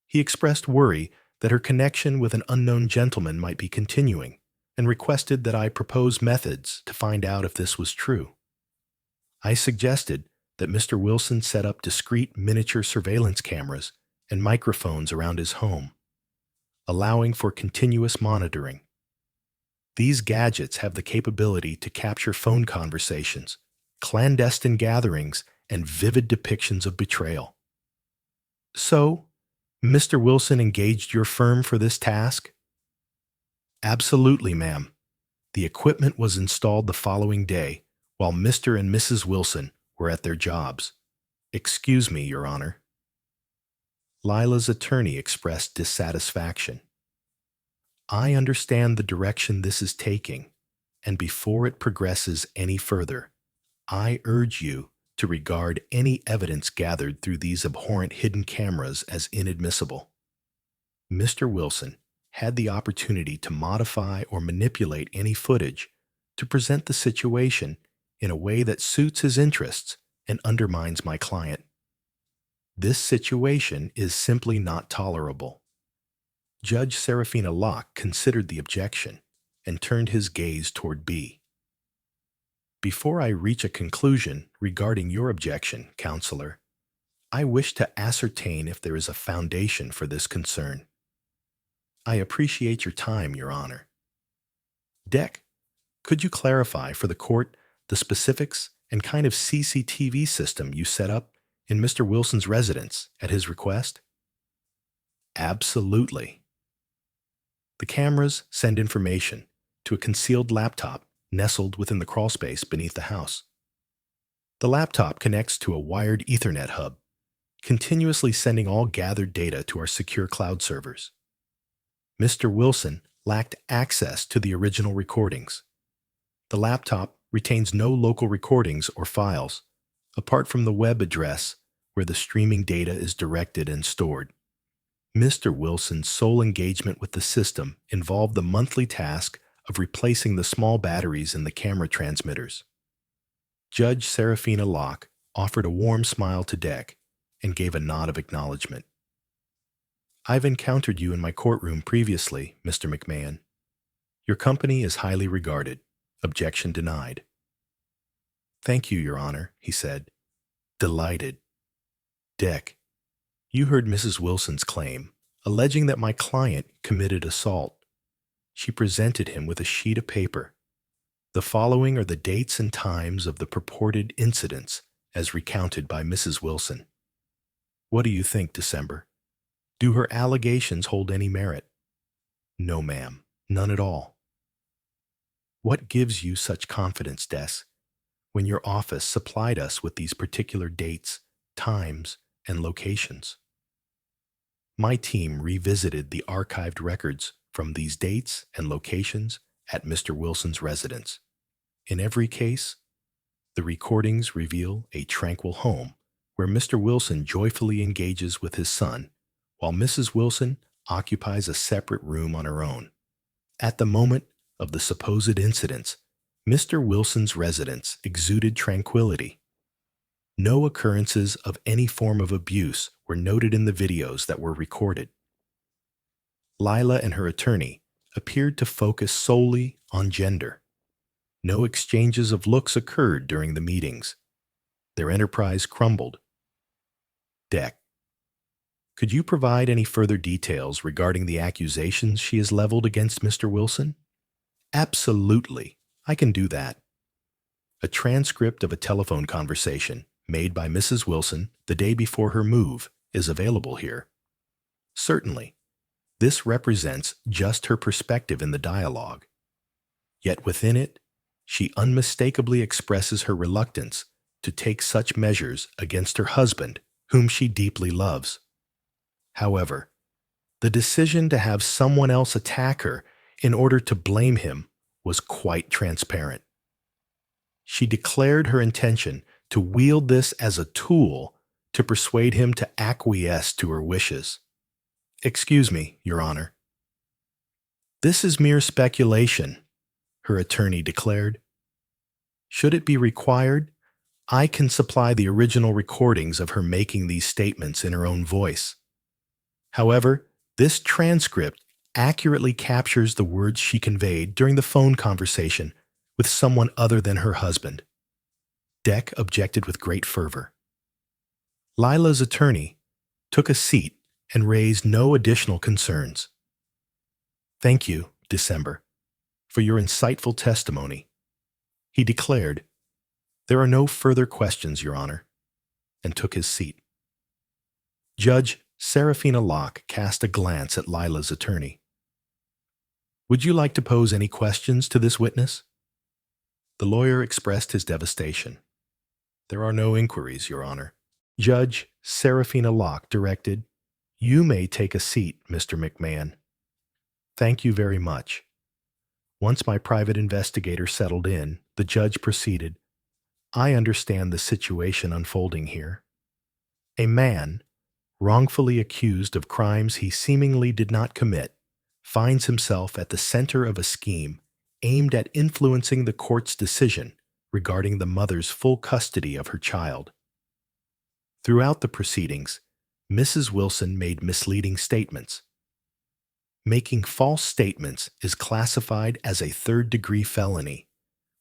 He expressed worry that her connection with an unknown gentleman might be continuing, and requested that I propose methods to find out if this was true. I suggested that Mr. Wilson set up discrete miniature surveillance cameras and microphones around his home, allowing for continuous monitoring. These gadgets have the capability to capture phone conversations, clandestine gatherings, and vivid depictions of betrayal. So, Mr. Wilson engaged your firm for this task? Absolutely, ma'am. The equipment was installed the following day while Mr. and Mrs. Wilson were at their jobs. Excuse me, Your Honor. Lila's attorney expressed dissatisfaction. I understand the direction this is taking, and before it progresses any further, I urge you to regard any evidence gathered through these abhorrent hidden cameras as inadmissible. Mr. Wilson had the opportunity to modify or manipulate any footage to present the situation in a way that suits his interests and undermines my client. This situation is simply not tolerable. Judge Serafina Locke considered the objection and turned his gaze toward B. Before I reach a conclusion regarding your objection, Counselor, I wish to ascertain if there is a foundation for this concern. I appreciate your time, Your Honor. Deck, could you clarify for the court the specifics and kind of CCTV system you set up in Mr. Wilson's residence at his request? Absolutely. The cameras send information to a concealed laptop nestled within the crawlspace beneath the house. The laptop connects to a wired Ethernet hub, continuously sending all gathered data to our secure cloud servers. Mr. Wilson lacked access to the original recordings. The laptop retains no local recordings or files, apart from the web address where the streaming data is directed and stored. Mr. Wilson's sole engagement with the system involved the monthly task of replacing the small batteries in the camera transmitters. Judge Serafina Locke offered a warm smile to Deck and gave a nod of acknowledgement. I've encountered you in my courtroom previously, Mr. McMahon. Your company is highly regarded. Objection denied. Thank you, Your Honor, he said. Delighted. Deck, you heard Mrs. Wilson's claim, alleging that my client committed assault. She presented him with a sheet of paper. The following are the dates and times of the purported incidents as recounted by Mrs. Wilson. What do you think, December? Do her allegations hold any merit? No, ma'am, none at all. What gives you such confidence, Des, when your office supplied us with these particular dates, times, and locations? My team revisited the archived records from these dates and locations at Mr. Wilson's residence. In every case, the recordings reveal a tranquil home where Mr. Wilson joyfully engages with his son, while Mrs. Wilson occupies a separate room on her own. At the moment of the supposed incidents, Mr. Wilson's residence exuded tranquility. No occurrences of any form of abuse were noted in the videos that were recorded. Lila and her attorney appeared to focus solely on gender. No exchanges of looks occurred during the meetings. Their enterprise crumbled. Deck, could you provide any further details regarding the accusations she has leveled against Mr. Wilson? Absolutely, I can do that. A transcript of a telephone conversation made by Mrs. Wilson the day before her move is available here. Certainly, this represents just her perspective in the dialogue. Yet within it, she unmistakably expresses her reluctance to take such measures against her husband, whom she deeply loves. However, the decision to have someone else attack her in order to blame him was quite transparent. She declared her intention to wield this as a tool to persuade him to acquiesce to her wishes. Excuse me, Your Honor. This is mere speculation, her attorney declared. Should it be required, I can supply the original recordings of her making these statements in her own voice. However, this transcript accurately captures the words she conveyed during the phone conversation with someone other than her husband. Deck objected with great fervor. Lila's attorney took a seat and raised no additional concerns. Thank you, December, for your insightful testimony. He declared, There are no further questions, Your Honor, and took his seat. Judge Serafina Locke cast a glance at Lila's attorney. Would you like to pose any questions to this witness? The lawyer expressed his devastation. There are no inquiries, Your Honor. Judge Serafina Locke directed, You may take a seat, Mr. McMahon. Thank you very much. Once my private investigator settled in, the judge proceeded, I understand the situation unfolding here. A man, wrongfully accused of crimes he seemingly did not commit, finds himself at the center of a scheme aimed at influencing the court's decision regarding the mother's full custody of her child. Throughout the proceedings, Mrs. Wilson made misleading statements. Making false statements is classified as a third-degree felony,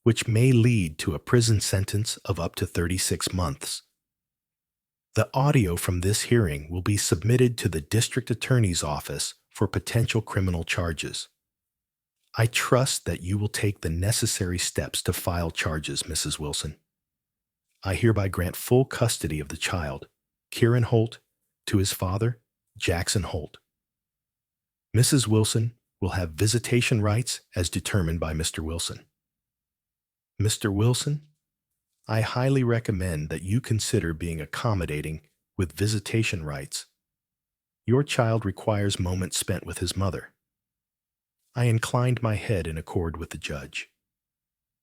which may lead to a prison sentence of up to 36 months. The audio from this hearing will be submitted to the District Attorney's Office for potential criminal charges. I trust that you will take the necessary steps to file charges, Mrs. Wilson. I hereby grant full custody of the child, Kieran Holt, to his father, Jackson Holt. Mrs. Wilson will have visitation rights as determined by Mr. Wilson. Mr. Wilson, I highly recommend that you consider being accommodating with visitation rights. Your child requires moments spent with his mother. I inclined my head in accord with the judge.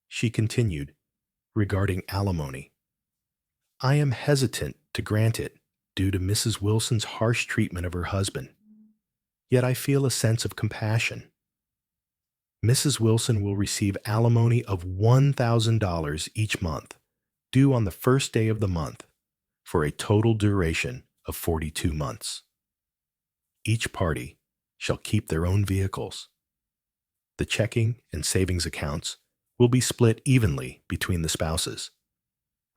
She continued, regarding alimony. I am hesitant to grant it due to Mrs. Wilson's harsh treatment of her husband, yet I feel a sense of compassion. Mrs. Wilson will receive alimony of $1,000 each month, due on the first day of the month, for a total duration of 42 months. Each party shall keep their own vehicles. The checking and savings accounts will be split evenly between the spouses,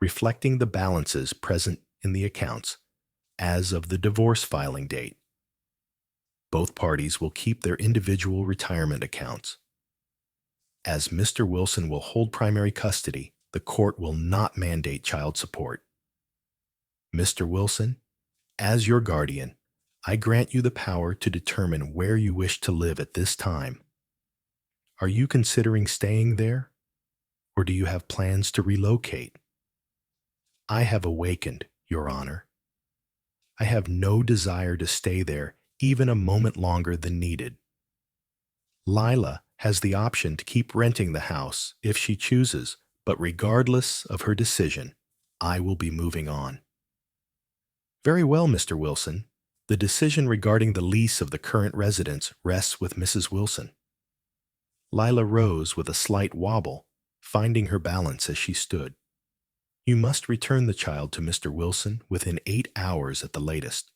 reflecting the balances present in the accounts as of the divorce filing date. Both parties will keep their individual retirement accounts. As Mr. Wilson will hold primary custody, the court will not mandate child support. Mr. Wilson, as your guardian, I grant you the power to determine where you wish to live at this time. Are you considering staying there, or do you have plans to relocate? I have awakened, Your Honor. I have no desire to stay there even a moment longer than needed. Lila has the option to keep renting the house if she chooses, but regardless of her decision, I will be moving on. Very well, Mr. Wilson. The decision regarding the lease of the current residence rests with Mrs. Wilson. Lila rose with a slight wobble, finding her balance as she stood. You must return the child to Mr. Wilson within 8 hours at the latest.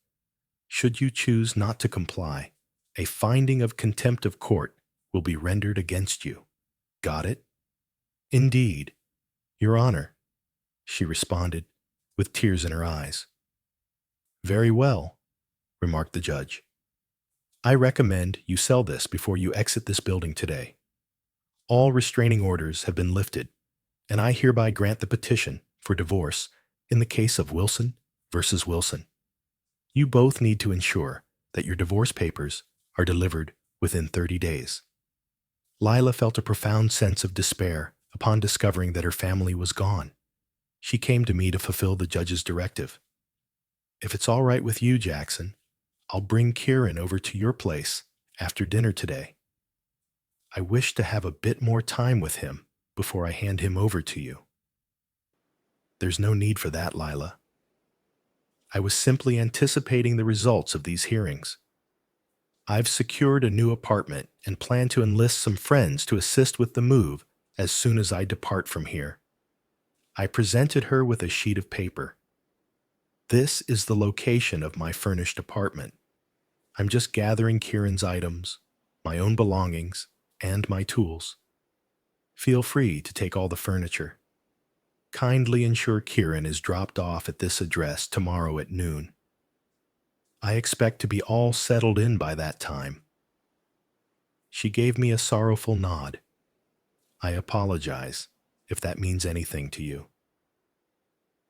Should you choose not to comply, a finding of contempt of court will be rendered against you. Got it? Indeed, Your Honor, she responded, with tears in her eyes. Very well, remarked the judge. I recommend you sell this before you exit this building today. All restraining orders have been lifted, and I hereby grant the petition for divorce in the case of Wilson versus Wilson. You both need to ensure that your divorce papers are delivered within 30 days. Lila felt a profound sense of despair upon discovering that her family was gone. She came to me to fulfill the judge's directive. If it's all right with you, Jackson, I'll bring Kieran over to your place after dinner today. I wish to have a bit more time with him before I hand him over to you. There's no need for that, Lila. I was simply anticipating the results of these hearings. I've secured a new apartment and plan to enlist some friends to assist with the move as soon as I depart from here. I presented her with a sheet of paper. This is the location of my furnished apartment. I'm just gathering Kieran's items, my own belongings, and my tools. Feel free to take all the furniture. Kindly ensure Kieran is dropped off at this address tomorrow at noon. I expect to be all settled in by that time. She gave me a sorrowful nod. I apologize if that means anything to you.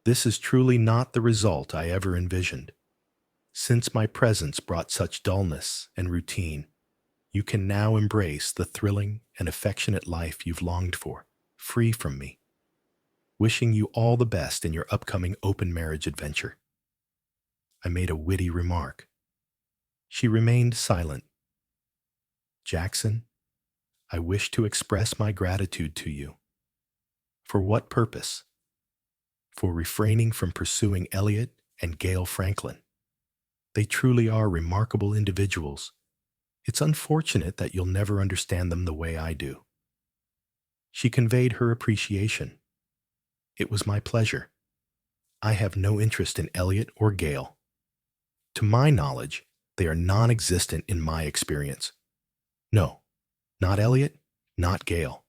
This is truly not the result I ever envisioned. Since my presence brought such dullness and routine, you can now embrace the thrilling and affectionate life you've longed for, free from me. Wishing you all the best in your upcoming open marriage adventure. I made a witty remark. She remained silent. Jackson, I wish to express my gratitude to you. For what purpose? For refraining from pursuing Elliot and Gail Franklin. They truly are remarkable individuals. It's unfortunate that you'll never understand them the way I do. She conveyed her appreciation. It was my pleasure. I have no interest in Elliot or Gail. To my knowledge, they are non-existent in my experience. No, not Elliot, not Gail.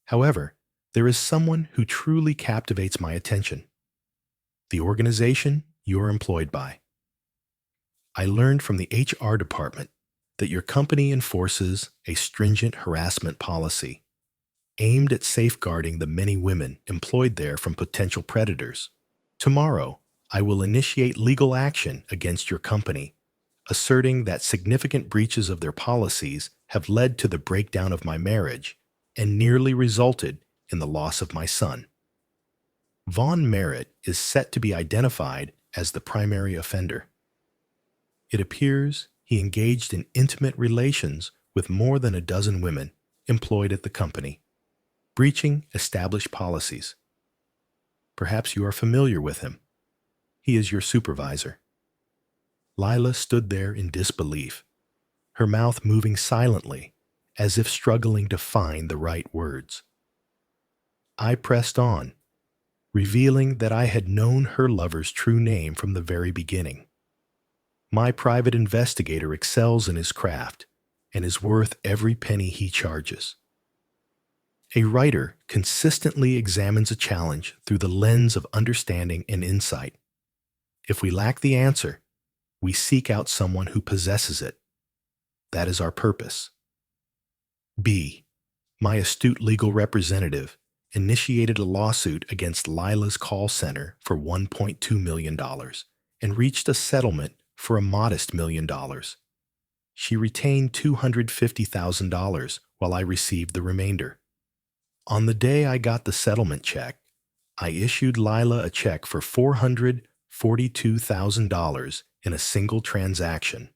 However, there is someone who truly captivates my attention. The organization you are employed by. I learned from the HR department that your company enforces a stringent harassment policy. aimed at safeguarding the many women employed there from potential predators. Tomorrow, I will initiate legal action against your company, asserting that significant breaches of their policies have led to the breakdown of my marriage and nearly resulted in the loss of my son. Vaughn Merritt is set to be identified as the primary offender. It appears he engaged in intimate relations with more than a dozen women employed at the company, breaching established policies. Perhaps you are familiar with him. He is your supervisor. Lila stood there in disbelief, her mouth moving silently, as if struggling to find the right words. I pressed on, revealing that I had known her lover's true name from the very beginning. My private investigator excels in his craft and is worth every penny he charges. A writer consistently examines a challenge through the lens of understanding and insight. If we lack the answer, we seek out someone who possesses it. That is our purpose. B. My astute legal representative initiated a lawsuit against Lila's call center for $1.2 million and reached a settlement for a modest $1 million. She retained $250,000 while I received the remainder. On the day I got the settlement check, I issued Lila a check for $442,000 in a single transaction.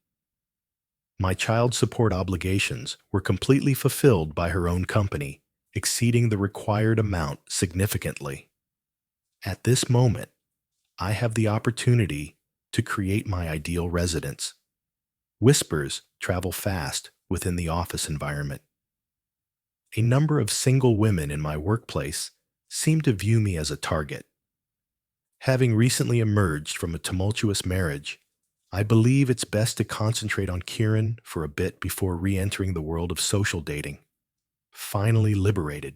My child support obligations were completely fulfilled by her own company, exceeding the required amount significantly. At this moment, I have the opportunity to create my ideal residence. Whispers travel fast within the office environment. A number of single women in my workplace seem to view me as a target. Having recently emerged from a tumultuous marriage, I believe it's best to concentrate on Kieran for a bit before re-entering the world of social dating. Finally liberated,